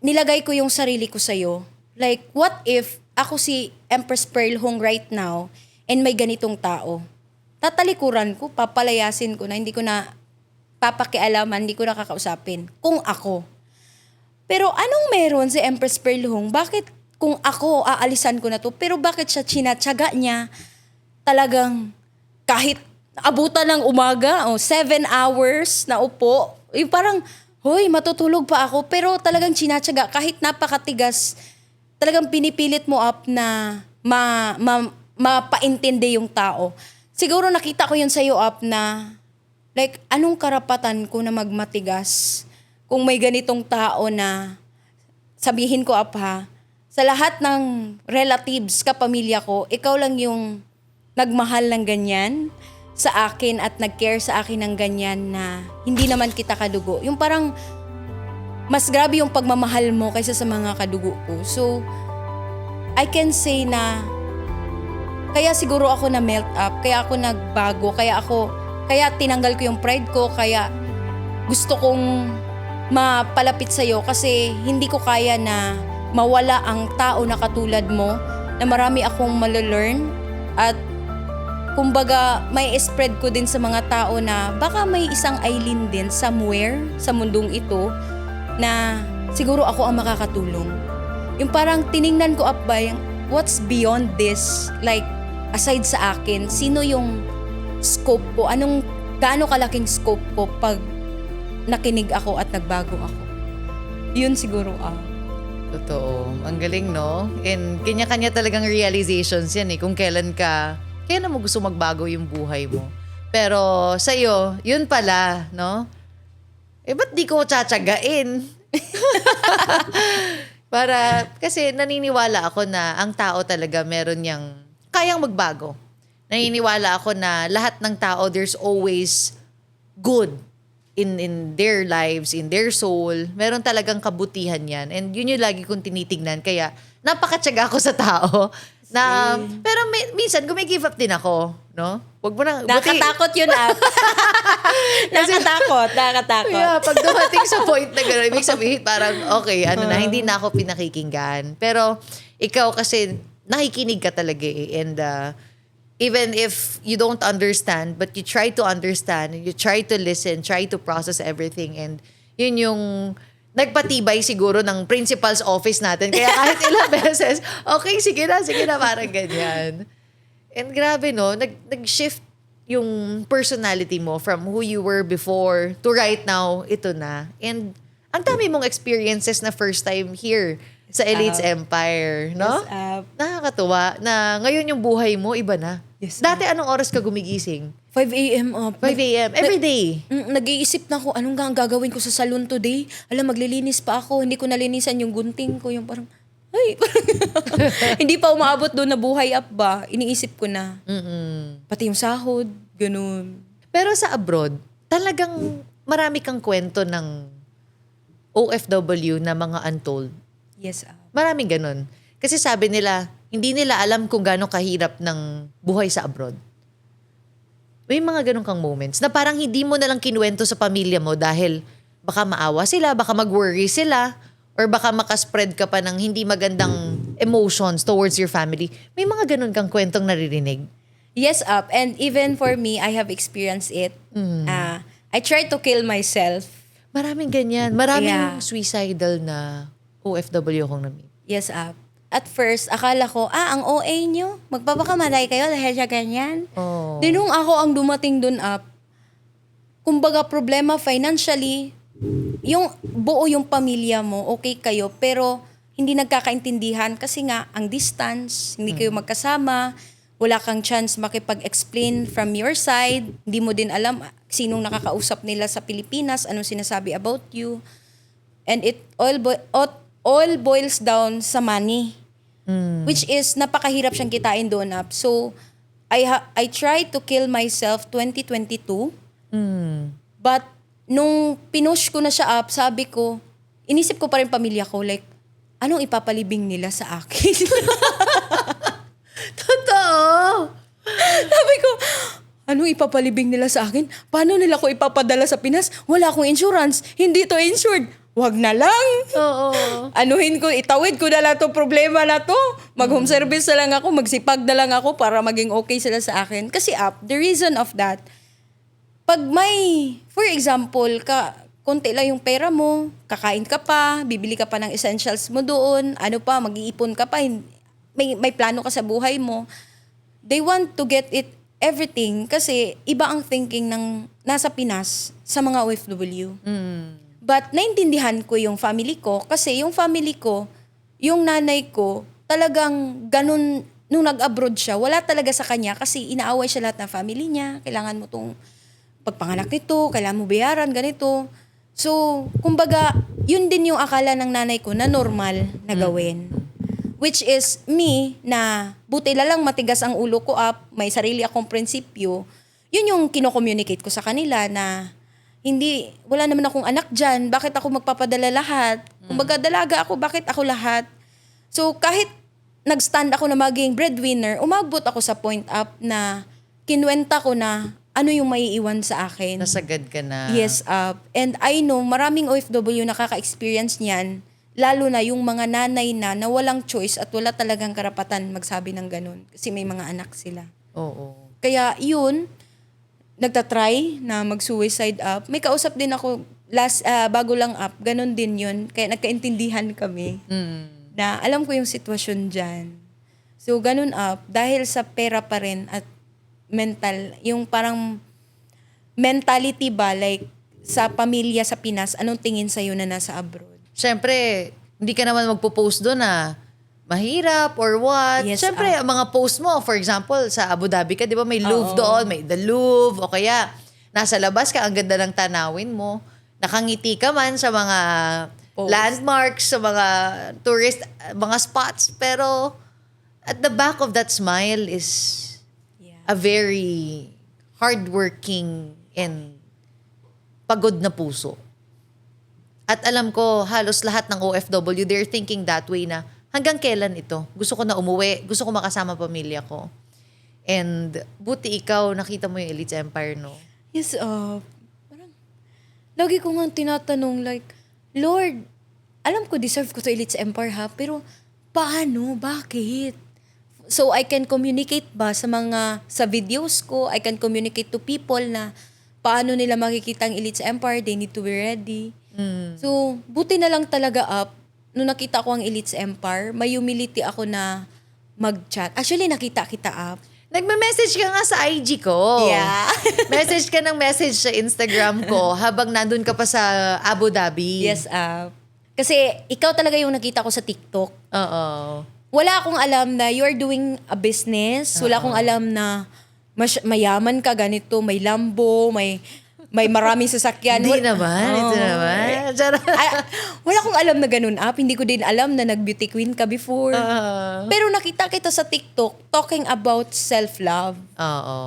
nilagay ko yung sarili ko sa'yo. Like, what if ako si Empress Pearl Hong right now and may ganitong tao? Tatalikuran ko, papalayasin ko na, hindi ko na papakialaman, hindi ko nakakausapin. Kung ako. Pero anong meron si Empress Pearl Hong? Bakit kung ako, aalisan ko na to? Pero bakit siya tinatsaga niya? Talagang kahit abutan ng umaga, 7 hours na upo, yung parang, hoy, matutulog pa ako. Pero talagang tinatsaga, kahit napakatigas, talagang pinipilit mo na mapaintindi yung tao. Siguro nakita ko yun sa'yo na like, anong karapatan ko na magmatigas kung may ganitong tao na sabihin ko sa lahat ng relatives, kapamilya ko, ikaw lang yung nagmahal ng ganyan sa akin at nag-care sa akin ng ganyan na hindi naman kita kadugo. Yung parang mas grabe yung pagmamahal mo kaysa sa mga kadugo ko. So, I can say na kaya siguro ako na melt up, kaya ako nagbago, kaya tinanggal ko yung pride ko, kaya gusto kong mapalapit sa'yo kasi hindi ko kaya na mawala ang tao na katulad mo, na marami akong malalearn at kumbaga may spread ko din sa mga tao na baka may isang Aileen din somewhere sa mundong ito na siguro ako ang makakatulong. Yung parang tiningnan ko what's beyond this, like aside sa akin, sino yung scope ko, gaano kalaking scope ko pag nakinig ako at nagbago ako. Yun siguro Totoo. Ang galing, no? And kanya-kanya talagang realizations yan kung kailan mo gusto magbago yung buhay mo. Pero sa'yo, yun pala, no? Ba't di ko tsatsagain? Kasi naniniwala ako na ang tao talaga meron niyang kayang magbago. Naniniwala ako na lahat ng tao, there's always good in their lives, in their soul. Meron talagang kabutihan yan. And yun yung lagi kong tinitignan. Kaya napakatyaga ako sa tao. Pero minsan, gumigive up din ako. No? Wag mo na... Nakatakot yun, Nakatakot. Yeah, pag dumating sa point na gano'n, ibig sabihin parang, okay, hindi na ako pinakikinggan. Pero ikaw kasi, nakikinig ka talaga eh. And even if you don't understand, but you try to understand, you try to listen, try to process everything. And yun yung nagpatibay siguro ng principal's office natin. Kaya kahit ilang beses, okay, sige na, parang ganyan. And grabe no, nag-shift yung personality mo from who you were before to right now, ito na. And ang dami mong experiences na first time here sa Elites Empire, no? Yes, Nakakatuwa na ngayon yung buhay mo, iba na. Yes, Dati anong oras ka gumigising? 5 a.m. 5 a.m. every day. Nag-iisip na ako, anong gagawin ko sa salon today? Alam, maglilinis pa ako. Hindi ko nalinisan yung gunting ko. Yung parang, hindi pa umaabot doon na buhay up ba? Iniisip ko na. Pati yung sahod, ganun. Pero sa abroad, talagang marami kang kwento ng OFW na mga untold. Yes, Maraming ganun. Kasi sabi nila, hindi nila alam kung gaano kahirap ng buhay sa abroad. May mga ganun kang moments na parang hindi mo nalang kinuwento sa pamilya mo dahil baka maawa sila, baka mag-worry sila, or baka makaspread ka pa ng hindi magandang emotions towards your family. May mga ganun kang kwentong naririnig. Yes, and even for me, I have experienced it. I tried to kill myself. Maraming ganyan. Maraming Yeah. suicidal na OFW akong na-meet. Yes, At first, akala ko, ang OA nyo, magpapakamatay kayo dahil siya ganyan. Oh. Nung ako ang dumating dun kumbaga problema financially, yung buo yung pamilya mo, okay kayo, pero hindi nagkakaintindihan kasi nga, ang distance, hindi kayo magkasama, wala kang chance makipag-explain from your side, hindi mo din alam sinong nakakausap nila sa Pilipinas, anong sinasabi about you. And it all boils down sa money. Which is, napakahirap siyang kitain doon up. So, I tried to kill myself 2022. But, nung pinush ko na siya up, sabi ko, inisip ko pa rin pamilya ko, like, anong ipapalibing nila sa akin? Totoo! Sabi ko, anong ipapalibing nila sa akin? Paano nila ko ipapadala sa Pinas? Wala akong insurance. Hindi to insured. Wag na lang. Oo. Itawid ko na lang to problema na to. Mag-home service na lang ako, magsipag na lang ako para maging okay sila sa akin. Kasi the reason of that, pag for example, konti lang yung pera mo, kakain ka pa, bibili ka pa ng essentials mo doon, mag-iipon ka pa, may plano ka sa buhay mo. They want to get everything kasi iba ang thinking ng nasa Pinas sa mga OFW. But naintindihan ko yung family ko kasi yung family ko, yung nanay ko, talagang ganun, nung nag-abroad siya, wala talaga sa kanya kasi inaaway siya lahat ng family niya. Kailangan mo tong pagpanganak nito, kailangan mo bayaran, ganito. So, kumbaga, yun din yung akala ng nanay ko na normal na gawin. Which is me na buti lang matigas ang ulo ko up, may sarili akong prinsipyo. Yun yung kino-communicate ko sa kanila na wala naman akong anak dyan, bakit ako magpapadala lahat? Kumbaga, dalaga ako, bakit ako lahat? So, kahit nag-stand ako na maging breadwinner, umabot ako sa point up na kinuwenta ko na ano yung maiiwan sa akin. Nasagad ka na. Yes, and I know, maraming OFW nakaka-experience niyan, lalo na yung mga nanay na walang choice at wala talagang karapatan magsabi ng ganun kasi may mga anak sila. Oo. Kaya yun, nagtatry na mag-suicide up. May kausap din ako bago lang up, ganun din yun. Kaya nagkaintindihan kami na alam ko yung sitwasyon dyan. So, ganun up, dahil sa pera pa rin at mental, yung parang mentality ba, like sa pamilya sa Pinas, anong tingin sa'yo na nasa abroad? Siyempre, hindi ka naman magpo-post doon na mahirap or what. Yes, Siyempre, ang mga post mo, for example, sa Abu Dhabi ka, di ba may Louvre doon, may The Louvre, o kaya nasa labas ka, ang ganda ng tanawin mo. Nakangiti ka man sa mga landmarks, sa mga tourist, mga spots. Pero at the back of that smile is a very hardworking and pagod na puso. At alam ko, halos lahat ng OFW, they're thinking that way na, hanggang kailan ito? Gusto ko na umuwi, gusto ko makasama pamilya ko. And buti ikaw, nakita mo yung Elites Empire, no? Yes, parang, lagi ko nga tinatanong, like, Lord, alam ko, deserve ko to Elites Empire, ha? Pero, paano? Bakit? So, I can communicate ba sa videos ko, I can communicate to people na paano nila makikita ang Elites Empire, they need to be ready. So, buti na lang talaga nung nakita ko ang Elites Empire, may humility ako na mag-chat. Actually, nakita kita. Nagme-message ka nga sa IG ko. Yeah. Message ka ng message sa Instagram ko habang nandun ka pa sa Abu Dhabi. Yes, kasi ikaw talaga yung nakita ko sa TikTok. Oo. Wala akong alam na you are doing a business. Wala akong alam na mayaman ka, ganito, may Lambo, may maraming sasakyan. Hindi naman, ito naman. Wala akong alam na ganun, Hindi ko din alam na nag-beauty queen ka before. Pero nakita kita sa TikTok talking about self-love. Oo.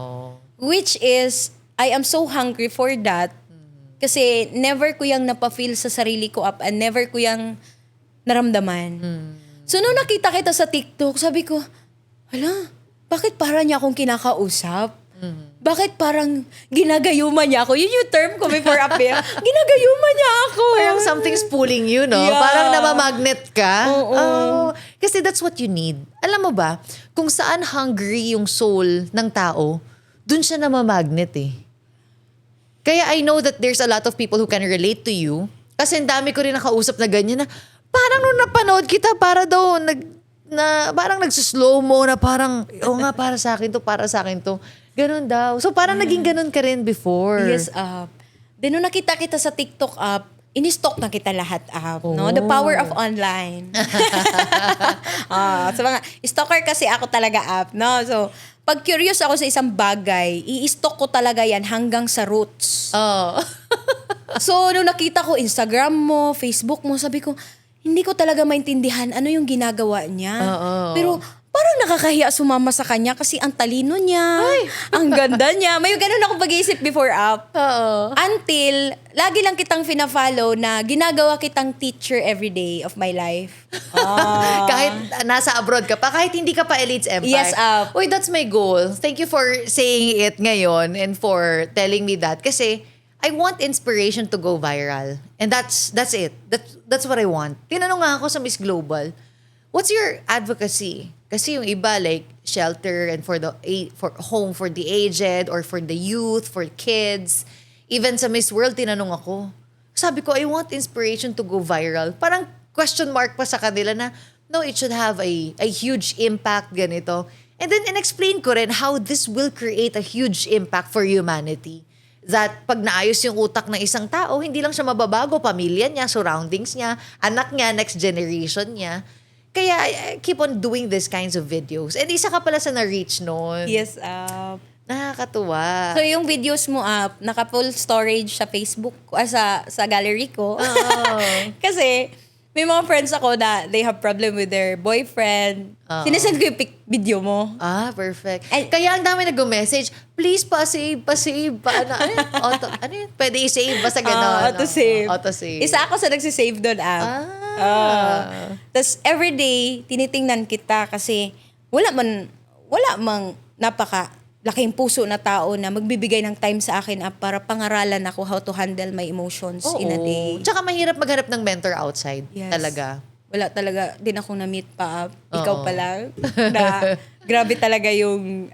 Which is, I am so hungry for that. Kasi never ko yung napafeel sa sarili ko and never ko yung naramdaman. So, nung nakita kita sa TikTok, sabi ko, hala, bakit parang niya akong kinakausap? Bakit parang ginagayuman niya ako? Yun yung term ko before appear. Ginagayuman niya ako. Parang something's pulling you, no? Yeah. Parang namamagnet ka. Oo. Kasi that's what you need. Alam mo ba, kung saan hungry yung soul ng tao, dun siya namamagnet eh. Kaya I know that there's a lot of people who can relate to you. Kasi ang dami ko rin nakausap na ganyan na, parang nung napanood kita, parang nagsuslow mo na parang, nga, para sa akin to. Ganun daw. So parang naging ganun ka rin before. Yes, Then nung nakita kita sa TikTok, in-stock na kita lahat, no? The power of online. So mga, stalker kasi ako talaga, no? So, pag curious ako sa isang bagay, i-stock ko talaga yan hanggang sa roots. Oh. So, nung nakita ko Instagram mo, Facebook mo, sabi ko, hindi ko talaga maintindihan ano yung ginagawa niya. Pero parang nakakahiya sumama sa kanya kasi ang talino niya, ang ganda niya. May ganun ako pag-iisip before Until, lagi lang kitang fina-follow na ginagawa kitang teacher every day of my life. Kahit nasa abroad ka pa, kahit hindi ka pa Elites Empire. Yes, Uy, that's my goal. Thank you for saying it ngayon and for telling me that. Kasi I want inspiration to go viral. And that's it. That's what I want. Tinanong nga ako sa Miss Global, what's your advocacy? Kasi yung iba like shelter and for home for the aged or for the youth, for kids. Even sa Miss World, tinanong ako. Sabi ko, I want inspiration to go viral. Parang question mark pa sa kanila na, no, it should have a huge impact, ganito. And then, in-explain ko rin how this will create a huge impact for humanity. That pag naayos yung utak ng isang tao, hindi lang siya mababago, pamilya niya, surroundings niya, anak niya, next generation niya. Kaya I keep on doing these kinds of videos. And isa ka pala sa na-reach noon. Yes, Nakakatuwa. So, yung videos mo, naka-full storage sa Facebook, sa gallery ko. Kasi, may mga friends ako na they have problem with their boyfriend. Sinesend ko yung video mo. Perfect. Kaya ang dami nag-message, please pa-save. Ano yun? Pwede i-save basta gano'n. Auto-save. Auto-save. Isa ako sa nagsisave doon, Tapos, everyday, tinitingnan kita kasi wala mang laking puso na tao na magbibigay ng time sa akin para pangaralan ako how to handle my emotions in a day. Tsaka mahirap maghanap ng mentor outside. Yes. Talaga. Wala talaga din akong na-meet pa. Ikaw pa lang. Na grabe talaga yung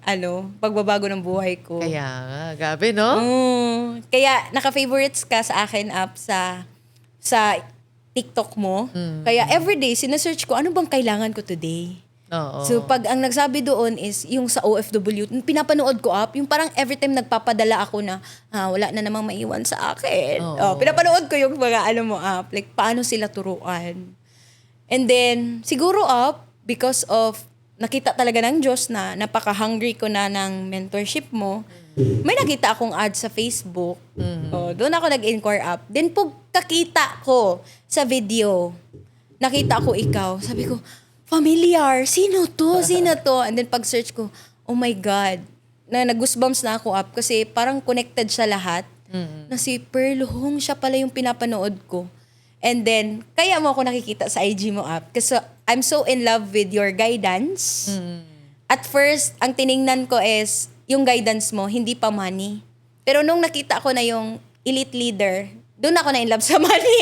pagbabago ng buhay ko. Kaya nga, grabe, no? Kaya naka-favorites ka sa akin sa TikTok mo. Kaya everyday, sinesearch ko, ano bang kailangan ko today? So, pag ang nagsabi doon is yung sa OFW, pinapanood ko yung parang every time nagpapadala ako na wala na namang maiwan sa akin. Pinapanood ko yung mga like paano sila turuan. And then, siguro because of nakita talaga ng Diyos na napaka-hungry ko na ng mentorship mo, may nakita akong ad sa Facebook. Doon ako nag-inquire up. Then pagkakita ko sa video, nakita ko ikaw. Sabi ko, familiar. Sino to? Sino to? And then pag-search ko, oh my God. Nag-goosebumps na ako up kasi parang connected siya lahat. Na si Pearl Hong, siya pala yung pinapanood ko. And then, kaya mo ako nakikita sa IG mo up. Kasi I'm so in love with your guidance. At first, ang tiningnan ko is, yung guidance mo, hindi pa money. Pero nung nakita ko na yung elite leader, doon ako na in love sa money.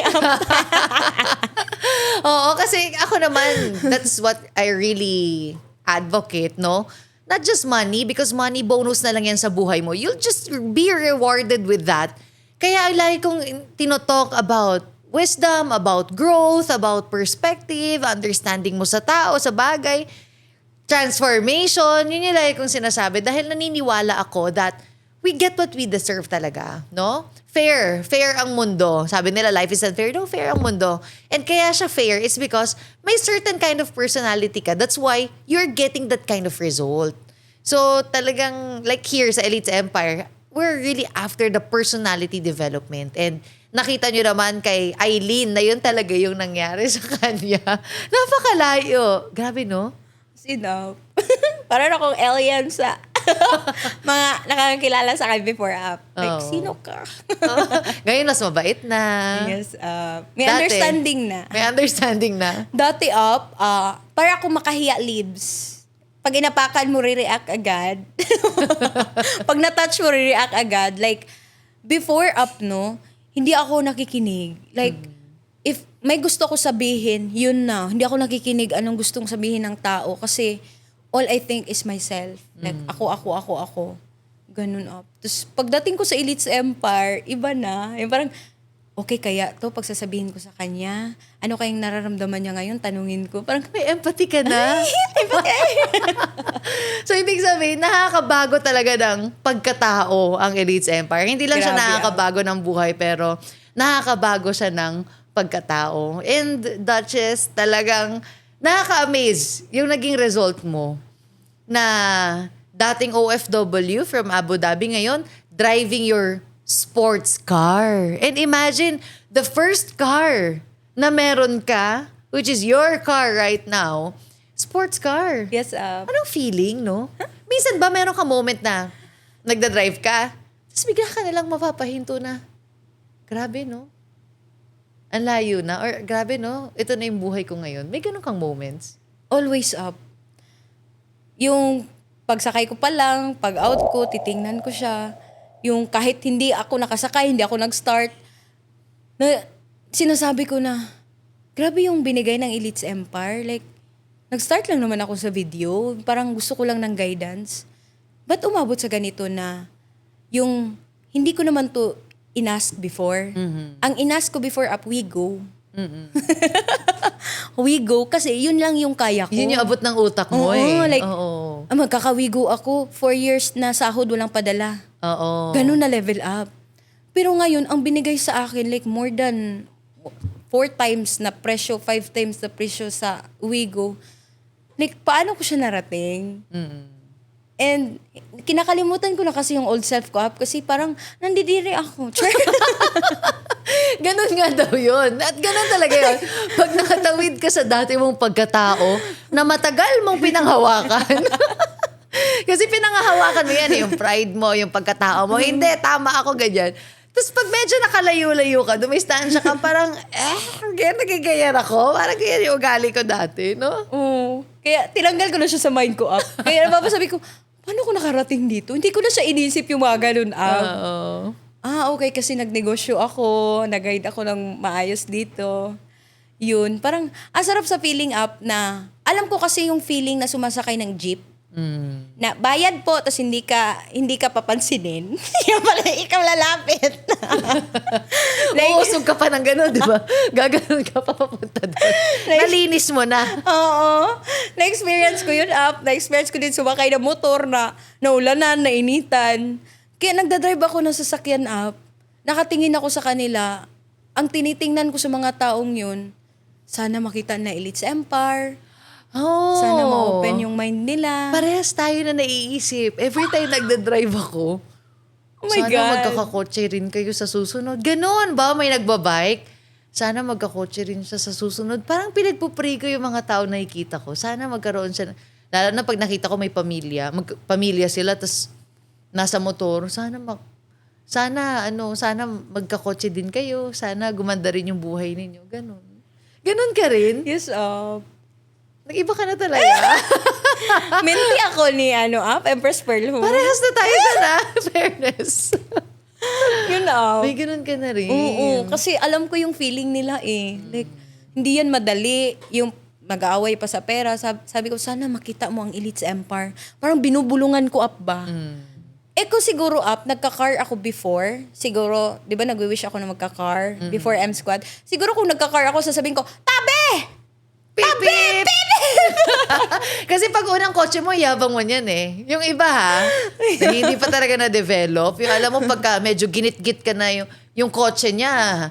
Oo, kasi ako naman, that's what I really advocate, no? Not just money, because money bonus na lang yan sa buhay mo. You'll just be rewarded with that. Kaya lagi kong tinotalk about wisdom, about growth, about perspective, understanding mo sa tao, sa bagay, transformation. Yun yung lagi kong sinasabi dahil naniniwala ako that we get what we deserve talaga, no? Fair ang mundo. Sabi nila, life is unfair. No, fair ang mundo. And kaya siya fair is because may certain kind of personality ka. That's why you're getting that kind of result. So talagang like here sa Elite's Empire, we're really after the personality development. And nakita nyo naman kay Eileen na yun talaga yung nangyari sa kanya. Napakalayo. Grabe, no? Sino? Parang akong alien sa mga nakakilala sa akin before up. Like, Oo. sino ka? Ngayon, mas mabait na. Yes, may Dati, understanding na. May understanding na. Dati up, para ako makahiya leaves. Pag inapakan mo, re-react agad. Pag na-touch mo, re-react agad. Like, before up, no, hindi ako nakikinig. Like, if may gusto ko sabihin, yun na. Hindi ako nakikinig anong gustong sabihin ng tao. Kasi, all I think is myself. Like, ako. Ganun up. Tapos, pagdating ko sa Elite's Empire, iba na. Yung parang, okay kaya to pagsasabihin ko sa kanya? Ano kayang nararamdaman niya ngayon? Tanungin ko. Parang, May empathy ka na. So, ibig sabihin, nakakabago talaga ng pagkatao ang Elite's Empire. Hindi lang siya Grabe, nakakabago ng buhay, pero nakakabago siya ng pagkatao. And Duchess, talagang nakaka-amaze yung naging result mo na dating OFW from Abu Dhabi ngayon, driving your sports car. And imagine, the first car na meron ka, which is your car right now, sports car. yes, Anong feeling, no? Minsan ba meron ka moment na nagda-drive ka, tapos bigla ka nalang mapapahinto na, grabe, no? Ang layo na. Or grabe, no? Ito na yung buhay ko ngayon. May ganun kang moments. always up. Yung pagsakay ko pa lang, pag out ko, titingnan ko siya. Yung kahit hindi ako nakasakay, hindi ako nag-start, na, sinasabi ko na, grabe yung binigay ng Elite's Empire. Like, nag-start lang naman ako sa video. Parang gusto ko lang ng guidance. Ba't umabot sa ganito na, yung, hindi ko naman to inask before. Ang inask ko before up, we go. We go kasi yun lang yung kaya ko. Yun yung abot ng utak mo Like, Oo. magkakawigo ako. 4 years na sahod, walang padala. Oo. Ganun na level up. Pero ngayon, ang binigay sa akin, like more than 4 times na presyo, 5 times na presyo sa Wigo. Like, paano ko siya narating? And kinakalimutan ko na kasi yung old self ko up kasi parang nandidiri ako. Ganun nga daw yun. At ganun talaga yun. Pag nakatawid ka sa dati mong pagkatao na matagal mong pinanghawakan. Kasi pinanghahawakan mo yan, yung pride mo, yung pagkatao mo. Hindi, tama ako, ganyan. Tapos pag medyo nakalayo-layo ka, dumistansya ka, parang, nagagayan ako. Parang ganyan yung ugali ko dati, no? Oo. Kaya tinanggal ko na siya sa mind ko up. Kaya napapasabi ko, paano ko nakarating dito? Hindi ko na siya inisip yung mga ganun up. Oo. Okay, kasi nagnegosyo ako, nag-guide ako ng maayos dito. Yun, parang, sarap sa feeling up na, alam ko kasi yung feeling na sumasakay ng jeep, na bayad po, tapos hindi ka papansinin. Yung pala, ikaw lalapit. Uusog ka pa ng gano'n, di ba? Gaganon ka pa papunta doon. Nalinis mo na. Oo. Na-experience ko yun up. Na-experience ko din sumakay ng motor na naulanan, nainitan. Kaya nagdadrive ako ng sasakyan up. Nakatingin ako sa kanila. Ang tinitingnan ko sa mga taong yun, sana makita na Elite's Empire. Oh. Sana ma-open yung mind nila. Parehas tayo na naiisip. Every time nagda-drive ako, Oh my sana God. magkakakotse rin kayo sa susunod. Ganon ba? May nagbabike? Sana magkakotse rin siya sa susunod. Parang pinagpupray ko yung mga tao na nakikita ko. Sana magkaroon siya. Lalo na pag nakita ko may pamilya. Pamilya sila, tas nasa motor. Sana magkakotse din kayo. Sana gumanda rin yung buhay ninyo. Ganon. Ganon ka rin? Yes, Nag-iba ka na talaga. Menti ako ni Empress Pearl Home. Parehas na tayo sana. Fairness. Yun, May ganun ka na rin. Oo, kasi alam ko yung feeling nila eh. Like, hindi yan madali. Yung mag-aaway pa sa pera. Sabi ko, sana makita mo ang Elites Empire. Parang binubulungan ko up ba? Kung siguro nagka-car ako before. Siguro, di ba nag-wish ako na magka-car before M-Squad. Siguro kung nagka-car ako, sasabihin ko, tabi! Pip! Kasi pag unang kotse mo, yabang mo niyan eh. Yung iba na hindi pa talaga na-develop. Yung alam mo, pagka medyo ginit-git ka na yung kotse niya,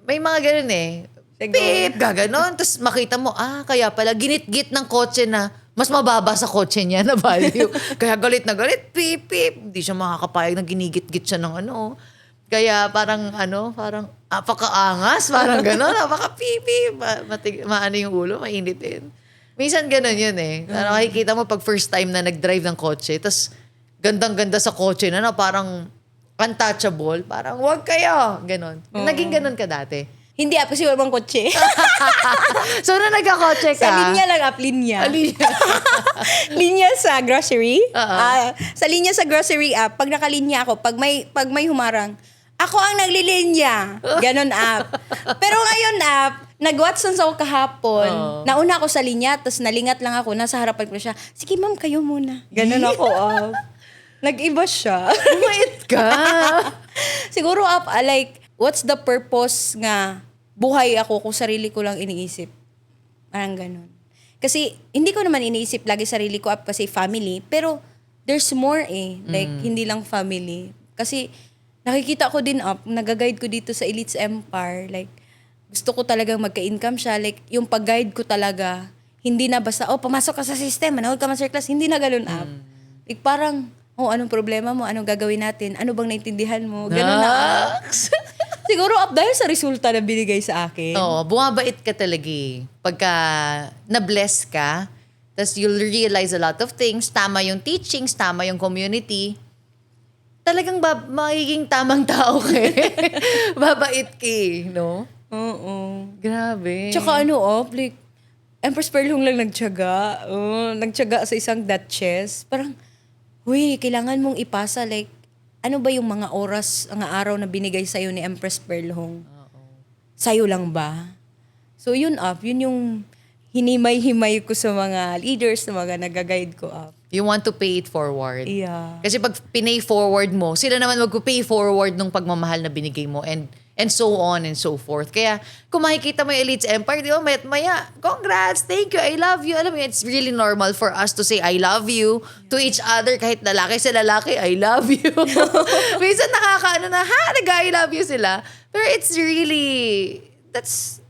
may mga ganun eh. Pip! Gaganon. Tapos makita mo, kaya pala ginit-git ng kotse na mas mababa sa kotse niya na value. Kaya galit na galit, pip! Hindi siya makakapayag na ginigit-git siya ng ano. Kaya parang apakaangas, parang gano'n, apaka-pipi. Maano yung ulo, mainitin. Minsan gano'n yun eh. Parang makikita mo pag first time na nag-drive ng kotse, tas gandang-ganda sa kotse na parang untouchable, parang wag kayo, gano'n. Naging gano'n ka dati? Hindi kasi walang kotse. So, na nagka-kotse ka? Sa linya lang linya. Linya. Linya sa grocery. Oo. Sa linya sa grocery pag nakalinya ako, pag may humarang, ako ang naglilinya. Ganon Pero ngayon nag-Watsons ako kahapon. Nauna ako sa linya, tapos nalingat lang ako, nasa harapan ko siya. Sige ma'am, kayo muna. Ganon ako Nag-iba siya. Bumait ka. Siguro like, what's the purpose nga buhay ako kung sarili ko lang iniisip? Parang ganun. Kasi hindi ko naman iniisip lagi sarili ko kasi family, pero there's more Like, hindi lang family. Kasi nakikita ko din nag-guide ko dito sa Elites Empire. Like, gusto ko talagang magka-income siya. Like, yung pag-guide ko talaga, hindi na basta, pumasok ka sa system, manood ka masterclass, hindi na ganun Like, parang, anong problema mo? Anong gagawin natin? Ano bang naintindihan mo? Ganun na Siguro dahil sa resulta na binigay sa akin. Oo, bumabait ka talaga eh. Pagka na-bless ka, tas you'll realize a lot of things, tama yung teachings, tama yung community, talagang magiging tamang tao ka eh. Babait ka eh, no? Oo. Grabe. Tsaka like, Empress Pearl Hong lang nagtiyaga. Nagtiyaga sa isang duchess. Parang, kailangan mong ipasa like, ano ba yung mga oras, ang araw na binigay sa'yo ni Empress Pearl Hong? Sa'yo lang ba? So yun yun yung hinimay-himay ko sa mga leaders, sa mga nag-guide ko You want to pay it forward. Yeah. Kasi pag pinay forward mo, sila naman mag-pay forward nung pagmamahal na binigay mo and so on and so forth. Kaya kung makikita mo yung Elites Empire, di ba, maya, congrats, thank you, I love you. Alam mo, it's really normal for us to say I love you to each other, kahit lalaki sa lalaki, I love you. Minsan nag-I love you sila. Pero it's really, that's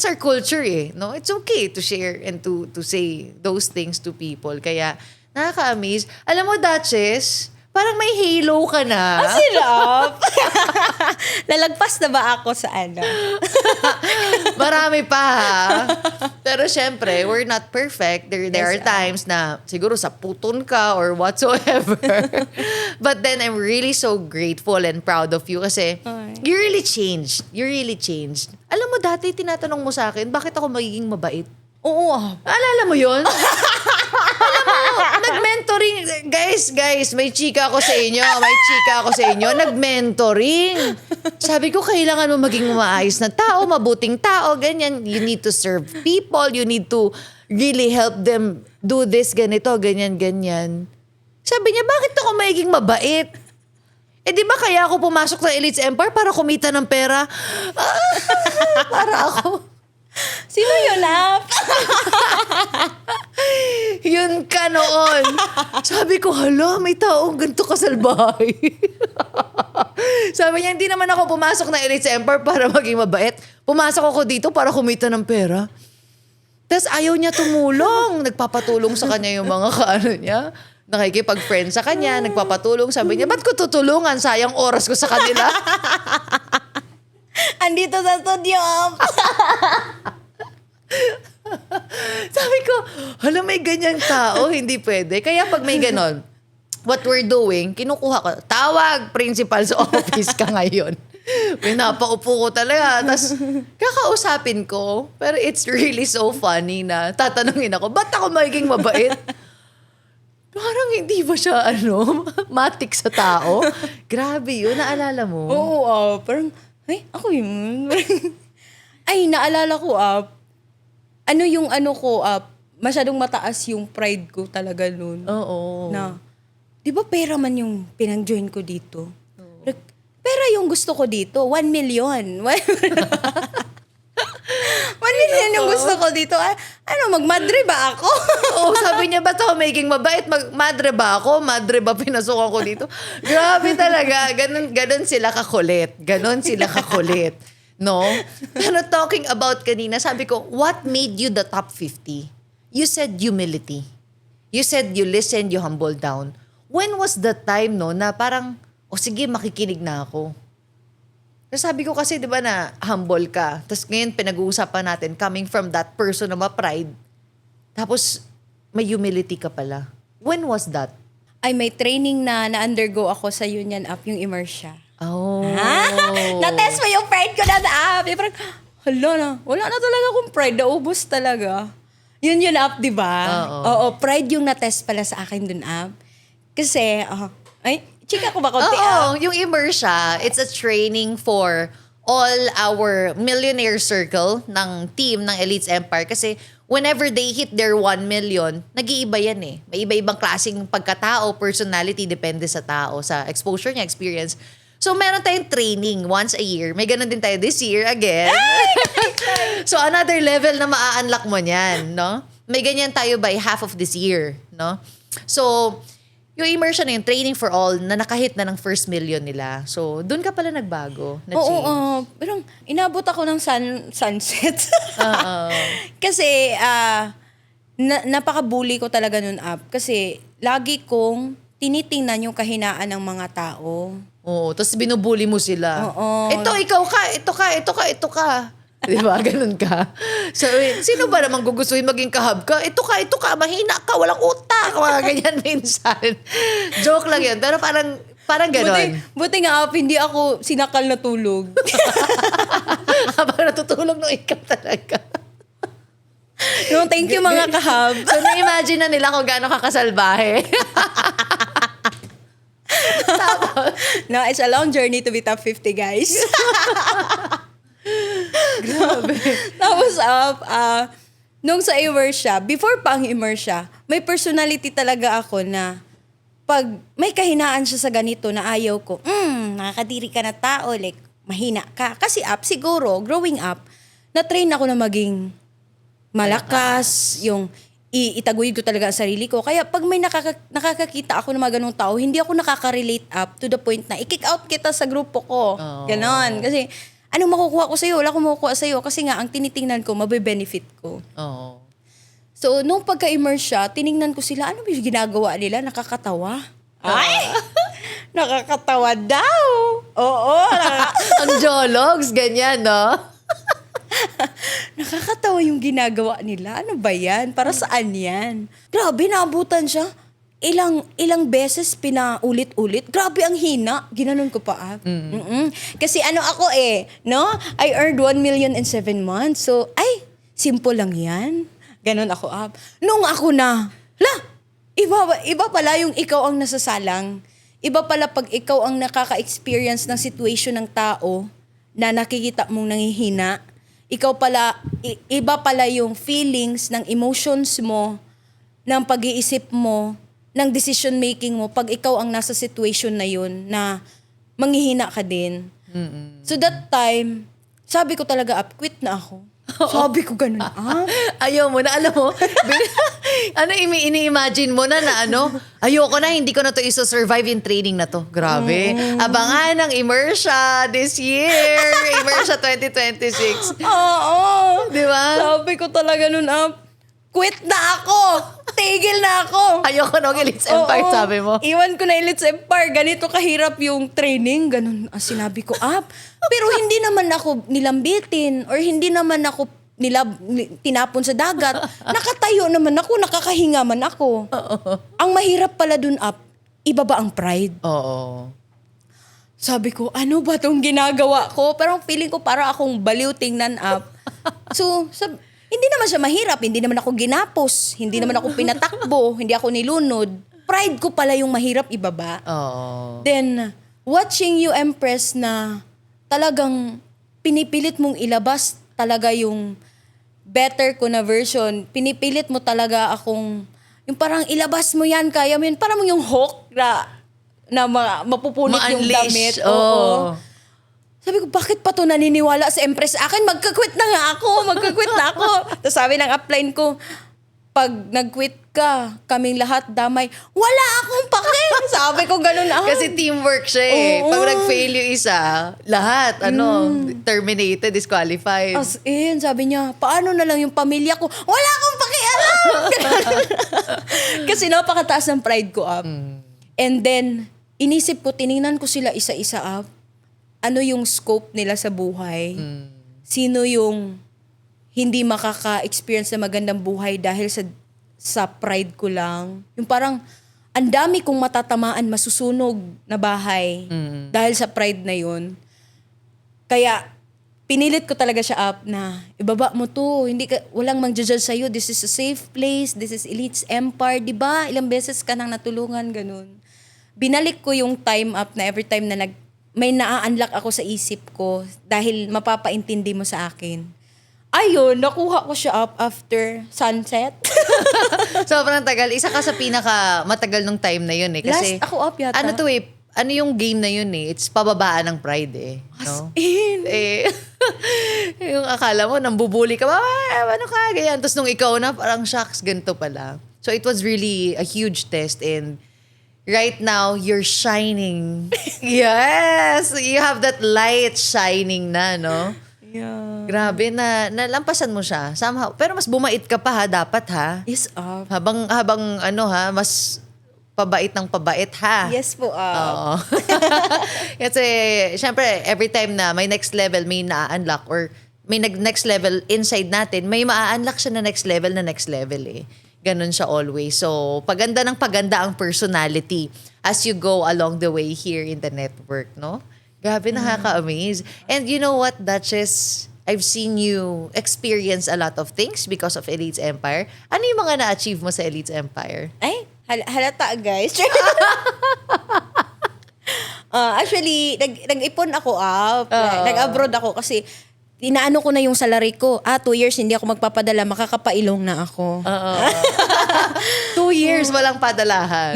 our culture eh. No? It's okay to share and to say those things to people. Kaya nakaka-amaze. Alam mo, Duchess, parang may halo ka na. Sirap! Lalagpas na ba ako sa Marami pa ha. Pero syempre, we're not perfect. There are times na siguro sa puton ka or whatsoever. But then I'm really so grateful and proud of you kasi you really changed. You really changed. Alam mo, dati tinatanong mo sa akin, bakit ako magiging mabait? Oo. Alala mo yun? Alam mo, nag-mentoring. Guys, may chika ako sa inyo. Nag-mentoring. Sabi ko, kailangan mo maging maayos na tao, mabuting tao, ganyan. You need to serve people. You need to really help them do this, ganito, ganyan. Sabi niya, bakit ako magiging mabait? Di ba kaya ako pumasok sa Elites Empire para kumita ng pera? Para ako... Sino yun, Yun ka noon. Sabi ko, hala, may taong ganito kasalbahay. Sabi niya, hindi naman ako pumasok na Elites Empire para maging mabait. Pumasok ako dito para kumita ng pera. Tas ayaw niya tumulong. Nagpapatulong sa kanya yung mga kaano niya. Nakikipag-friend sa kanya, nagpapatulong. Sabi niya, ba't ko tutulungan? Sayang oras ko sa kanila. Andito sa studio. Sabi ko, hala, may ganyang tao, hindi pwede. Kaya pag may ganon, what we're doing, kinukuha ko, tawag, principal sa office ka ngayon. Pinapaupo ko talaga. Tapos, kakausapin ko. Pero it's really so funny na tatanungin ako, ba't ako magiging mabait? Parang hindi ba siya, matik sa tao? Grabe yun, naalala mo? Oo, parang, ay, ako yun. Ay, naalala ko, masyadong mataas yung pride ko talaga noon. Oo. Na, di ba pera man yung pinang-join ko dito? Pera yung gusto ko dito, 1 million. 1 million yung gusto ko dito. Magmadre ba ako? Oo, sabi niya, ba't ako magiging mabait? Madre ba ako? Madre ba pinasukan ko dito? Grabe talaga. Ganon sila kakulit. No? Pero talking about kanina, sabi ko, what made you the top 50? You said humility. You said you listened, you humbled down. When was the time, no, na parang, sige, makikinig na ako. Pero sabi ko kasi, di ba na humble ka. Tapos ngayon, pinag-uusapan natin, coming from that person na ma-pride. Tapos, may humility ka pala. When was that? Ay, may training na na-undergo ako sa Union App, yung Immersia. Oh. Na-test mo yung pride ko na app. Parang, wala na talaga akong pride. Naubos talaga. Union App, di ba? Oo, pride yung na-test pala sa akin dun app. Kasi, chika ko ba konti? Yung Immersia, it's a training for all our millionaire circle ng team ng Elites Empire. Kasi whenever they hit their 1 million, nag-iiba yan eh. May iba-ibang klaseng pagkatao, personality, depende sa tao, sa exposure niya, experience. So, meron tayong training once a year. May ganun din tayo this year again. So, another level na maa-unlock mo niyan, no? May ganyan tayo by half of this year, no? So, yung immersion na yun, training for all, na nakahit na ng first million nila. So, dun ka pala nagbago, na change. Oo. Pero inabot ako ng sunset. Kasi, napaka-bully ko talaga nun app. Kasi, lagi kong tinitingnan yung kahinaan ng mga tao. Oo, tapos binubuli mo sila. Oo. Ito, ikaw ka, ito ka. Di ba? Ganun ka. So, sino ba namang gugustuhin maging kahab ka? Ito ka, mahina ka, walang utak. Mga ganyan minsan. Joke lang yun. Pero parang ganun. Buti nga, hindi ako sinakal na tulog. Habang natutulog nung ikaw talaga. No, thank you mga kahab. So, na-imagine na nila kung gaano kakasalbahe. No, it's a long journey to be top 50, guys. Grabe. Tapos, nung sa Immersia, before pa ang Immersia, may personality talaga ako na pag may kahinaan siya sa ganito na ayaw ko, nakakadiri ka na tao, like, mahina ka. Kasi siguro, growing up, na-train ako na maging malakas, yung itaguyod ko talaga ang sarili ko. Kaya pag may nakakakita ako ng mga ganung tao, hindi ako nakaka-relate up to the point na i-kick out kita sa grupo ko. Ganon. Kasi, anong makukuha ko sa'yo? Wala akong makukuha sa'yo. Kasi nga, ang tinitingnan ko, mabe-benefit ko. Oo. So, nung pagka-immerse siya, tiningnan ko sila, ano ba yung ginagawa nila? Nakakatawa. Ay! Nakakatawa daw! Oo. Ang jologs, ganyan, no? Nakakatawa yung ginagawa nila. Ano ba yan? Para saan yan? Grabe, naabutan siya. Ilang beses pinaulit-ulit. Grabe ang hina. Ginanon ko pa. Kasi ako no? I earned 1 million in 7 months. So, simple lang yan. Ganon ako Nung ako na, iba pala yung ikaw ang nasasalang. Iba pala pag ikaw ang nakaka-experience ng situation ng tao na nakikita mong nangihina. Ikaw pala, iba pala yung feelings ng emotions mo, ng pag-iisip mo, ng decision making mo pag ikaw ang nasa situation na yun na manghihina ka din. So that time, sabi ko talaga quit na ako. Sabi ko ganun Ayaw mo na, alam mo, Ano, ini-imagine mo na ano? Ayoko na, hindi ko na to iso-survive in training na to. Grabe. Abangan ng Immersia this year. Immersia 2026. Oo. Di ba? Sabi ko talaga nun, quit na ako. Tigil na ako. Ayoko na Elites Empire, Oo. sabi mo. Iwan ko na Elites Empire. Ganito kahirap yung training. Ganun ang sinabi ko, Pero hindi naman ako nilambitin or hindi naman ako tinapon sa dagat. Nakatayo naman ako, nakakahinga man ako. Ang mahirap pala dun, ibaba ang pride. Oo. Sabi ko, ano ba tong ginagawa ko? Parang feeling ko para akong baliw tingnan So, hindi naman siya mahirap. Hindi naman ako ginapos. Hindi naman ako pinatakbo. Hindi ako nilunod. Pride ko pala yung mahirap ibaba. Oo. Then, watching you, Empress, na talagang pinipilit mong ilabas talaga yung better ko na version. Pinipilit mo talaga akong, yung parang ilabas mo yan, kaya mo yun. Parang yung hook na mapupunit yung Ma-unleash. damit. Oo. Sabi ko, bakit pa to naniniwala sa Empress sa akin? Magka-quit na nga ako. Magka-quit na ako. Tapos sabi ng upline ko, pag nag-quit ka, kaming lahat damay, wala akong pake. Sabi ko ganun. Kasi teamwork siya eh. Oo. Pag nag-fail yung isa, lahat, terminated, disqualified. As in, sabi niya, paano na lang yung pamilya ko? Wala akong pakialam! Kasi napakataas ng pride ko, And then, inisip ko, tiningnan ko sila isa-isa, ano yung scope nila sa buhay? Sino yung hindi makaka-experience na magandang buhay dahil sa pride ko lang? Yung parang, ang dami kong matatamaan, masusunog na bahay dahil sa pride na yun. Kaya, pinilit ko talaga siya na ibaba mo to. Walang mang-judge sa'yo. This is a safe place. This is Elites Empire. Diba? Ilang beses ka nang natulungan, ganun. Binalik ko yung time na every time na may naa-unlock ako sa isip ko dahil mapapaintindi mo sa akin. Ayun, nakuha ko siya after sunset. Sobrang tagal. Isa ka sa pinaka matagal nung time na yun eh. Kasi, Last ako yata. ano to eh, ano yung game na yun eh. It's pababaan ng pride eh. No? Eh, yung akala mo, nambubuli ka, ano ka, ganyan. Tapos nung ikaw na, parang shocks, ganito pala. So it was really a huge test and right now, you're shining. Yes! You have that light shining na, no? Yeah. Grabe na nalampasan mo siya somehow. Pero mas bumait ka pa dapat ha. Yes, Habang mas pabait ng pabait ha. Yes po, Oo. Kasi syempre every time na may next level may na-unlock or may next level inside natin, may ma-unlock siya na next level eh. Ganun siya always. So, paganda ng paganda ang personality as you go along the way here in the network, no? Grabe, nakaka-amaze. And you know what, Duchess? I've seen you experience a lot of things because of Elites Empire. Ano yung mga na-achieve mo sa Elites Empire? Ay, halata guys. Actually, nag-ipon ako nag-abroad ako kasi inaano ko na yung salary ko. 2 years hindi ako magpapadala, makakapailong na ako. 2 years walang padalahan.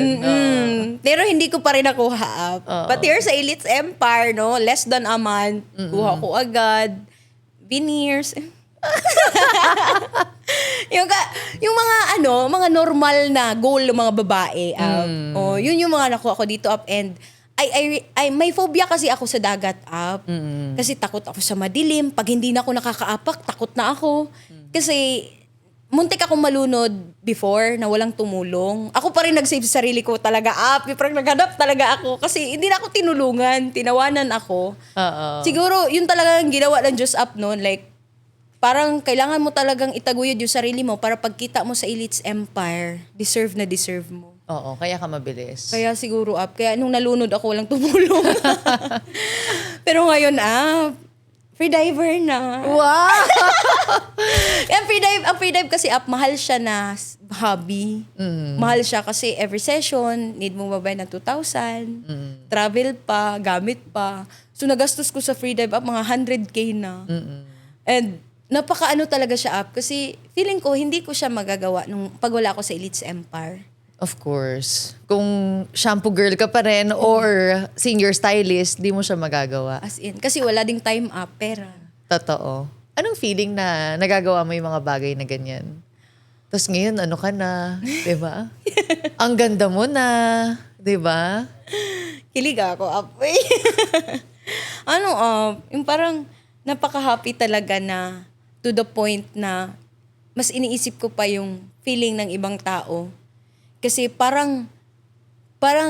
Pero hindi ko pa rin nakuha. But here sa Elites Empire, no, less than a month, kuha ko agad. Veneers. yung mga normal na goal ng mga babae. Yun yung mga nakuha ko dito and may phobia kasi ako sa dagat kasi takot ako sa madilim. Pag hindi na ako nakakaapak, takot na ako. Kasi muntik akong malunod before na walang tumulong. Ako pa rin nag-save sa sarili ko talaga parang naghanap talaga ako kasi hindi na ako tinulungan, tinawanan ako. Siguro yun talaga ang ginawa ng Diyos noon, like parang kailangan mo talagang itaguyod yung sarili mo para pagkita mo sa Elites Empire, deserve na deserve mo. Oo, kaya ka mabilis. Kaya siguro kaya nung nalunod ako walang tumulong. Pero ngayon free diver na. Wow! Ang free dive kasi mahal siya na hobby. Mahal siya kasi every session, need mo mabayad ng 2,000. Travel pa, gamit pa. So nagastos ko sa free dive mga 100K na. And napakaano talaga siya kasi feeling ko hindi ko siya magagawa nung pag wala ako sa Elites Empire. Of course. Kung shampoo girl ka pa rin or senior stylist, di mo siya magagawa. As in, kasi wala ding time pera. Totoo. Anong feeling na nagagawa mo yung mga bagay na ganyan? Tapos ngayon, ano ka na, di ba? Ang ganda mo na, di ba? Kilig ako, apoy. Yung parang napaka-happy talaga na to the point na mas iniisip ko pa yung feeling ng ibang tao. Kasi parang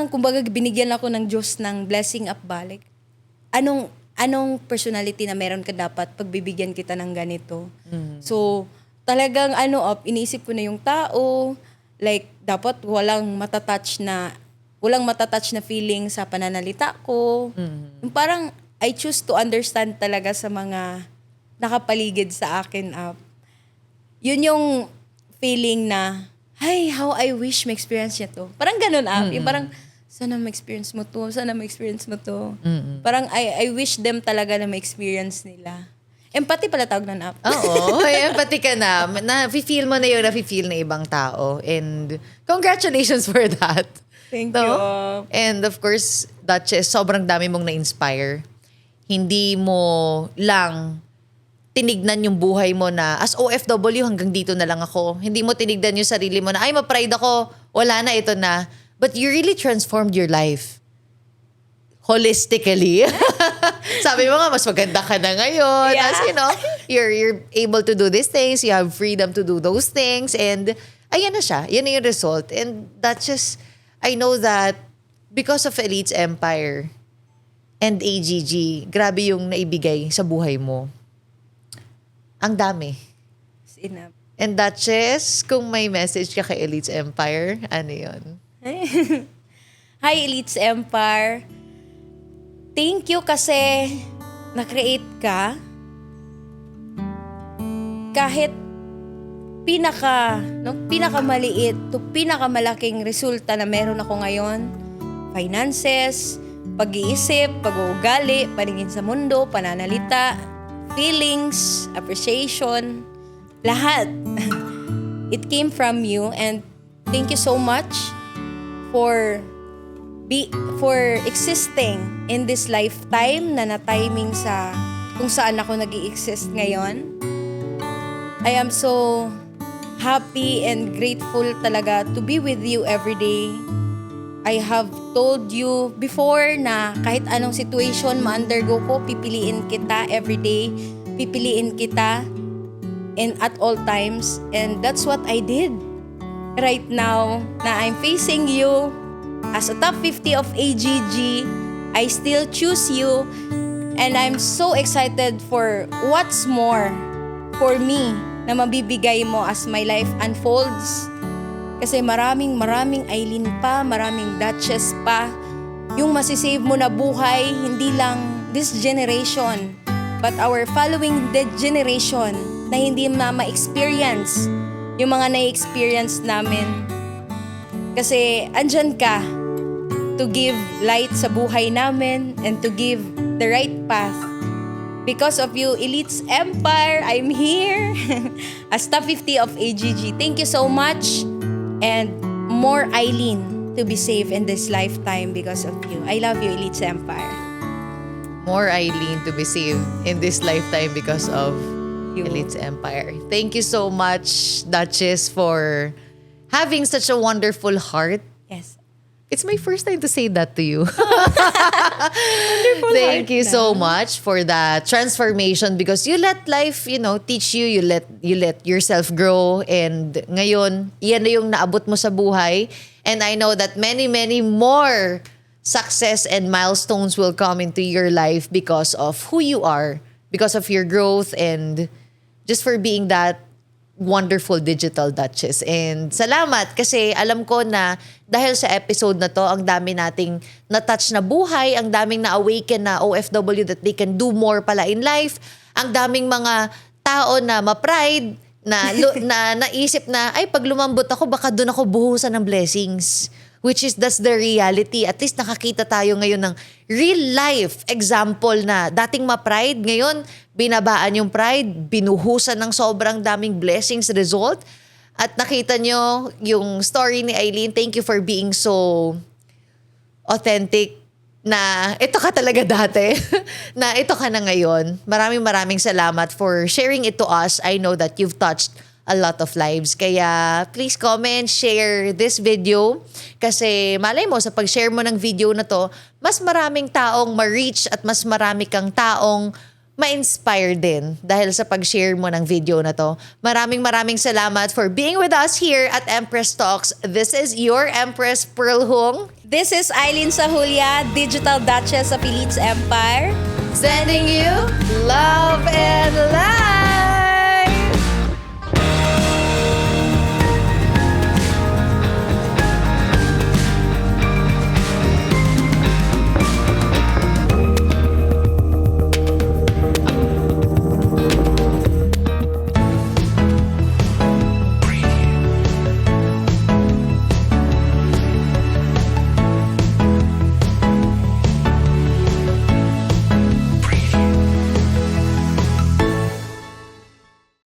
kumbaga binigyan ako ng Diyos ng blessing up balik. Anong personality na meron ka dapat pagbibigyan kita ng ganito? So, talagang iniisip ko na yung tao, like dapat walang matatouch na feeling sa pananalita ko. Yung parang I choose to understand talaga sa mga nakapaligid sa akin. Yun yung feeling na, ay, how I wish ma-experience niya to. Parang ganun yung parang, sana ma-experience mo to, Parang I wish them talaga na ma-experience nila. Empathy pala tawag na app. Oo, empathy ka na. Na-feel mo na yung na-feel na ibang tao. And congratulations for that. Thank you. And of course, Duchess, sobrang dami mong na-inspire. Hindi mo lang tinignan yung buhay mo na as OFW hanggang dito na lang ako. Hindi mo tinignan yung sarili mo na ay ma-pride ako, wala na, ito na. But you really transformed your life. Holistically. Sabi mo nga, mas maganda ka na ngayon. Yeah. As you're able to do these things, you have freedom to do those things, and ayan na siya. Yan na yung result. And that's just, I know that because of Elite's Empire and AGG, grabe yung naibigay sa buhay mo. Ang dami. Enough. And Duchess, kung may message ka kay Elite's Empire, ano yun? Hi, Elite's Empire. Thank you kasi na-create ka. Kahit pinakamaliit to pinakamalaking resulta na meron ako ngayon, finances, pag-iisip, pag-uugali, paningin sa mundo, pananalita, feelings, appreciation, lahat. It came from you, and thank you so much for existing in this lifetime na na-timing sa kung saan ako nag-i-exist ngayon. I am so happy and grateful talaga to be with you every day. I have told you before na kahit anong situation ma-undergo ko, pipiliin kita every day. Pipiliin kita and at all times. And that's what I did. Right now, na I'm facing you as a top 50 of AGG, I still choose you. And I'm so excited for what's more for me na mabibigay mo as my life unfolds. Kasi maraming Aileen pa, maraming Duchess pa. Yung masisave mo na buhay, hindi lang this generation, but our following generation na hindi ma-experience yung mga na-experience namin. Kasi andyan ka to give light sa buhay namin and to give the right path. Because of you, Elite's Empire, I'm here as top 50 of AGG. Thank you so much. And more Aileen to be saved in this lifetime because of you. I love you, Elite's Empire. More Eileen to be saved in this lifetime because of You. Elite's Empire. Thank you so much, Duchess, for having such a wonderful heart. Yes. It's my first time to say that to you. Thank you so much for that transformation because you let life, teach you. You let yourself grow. And ngayon, yan na yung naabot mo sa buhay. And I know that many more success and milestones will come into your life because of who you are, because of your growth, and just for being that wonderful digital Duchess. And salamat kasi alam ko na dahil sa episode na to, ang dami nating na-touch na buhay, ang daming na-awaken na OFW that they can do more pala in life, ang daming mga tao na ma-pride, na naisip na, ay pag lumambot ako, baka doon ako buhusan ng blessings. Which is, that's the reality. At least nakakita tayo ngayon ng real life example na dating ma-pride, ngayon binabaan yung pride, binuhusan ng sobrang daming blessings result. At nakita nyo yung story ni Eileen. Thank you for being so authentic na ito ka talaga dati, na ito ka na ngayon. Maraming salamat for sharing it to us. I know that you've touched a lot of lives. Kaya please comment, share this video. Kasi malay mo, sa pag-share mo ng video na to, mas maraming taong ma-reach at mas marami kang taong ma-inspire din dahil sa pag-share mo ng video na to. Maraming salamat for being with us here at Empress Talks. This is your Empress Pearl Hung. This is Eileen Sahulia, Digital Duchess of Elites Empire. Sending you love and light!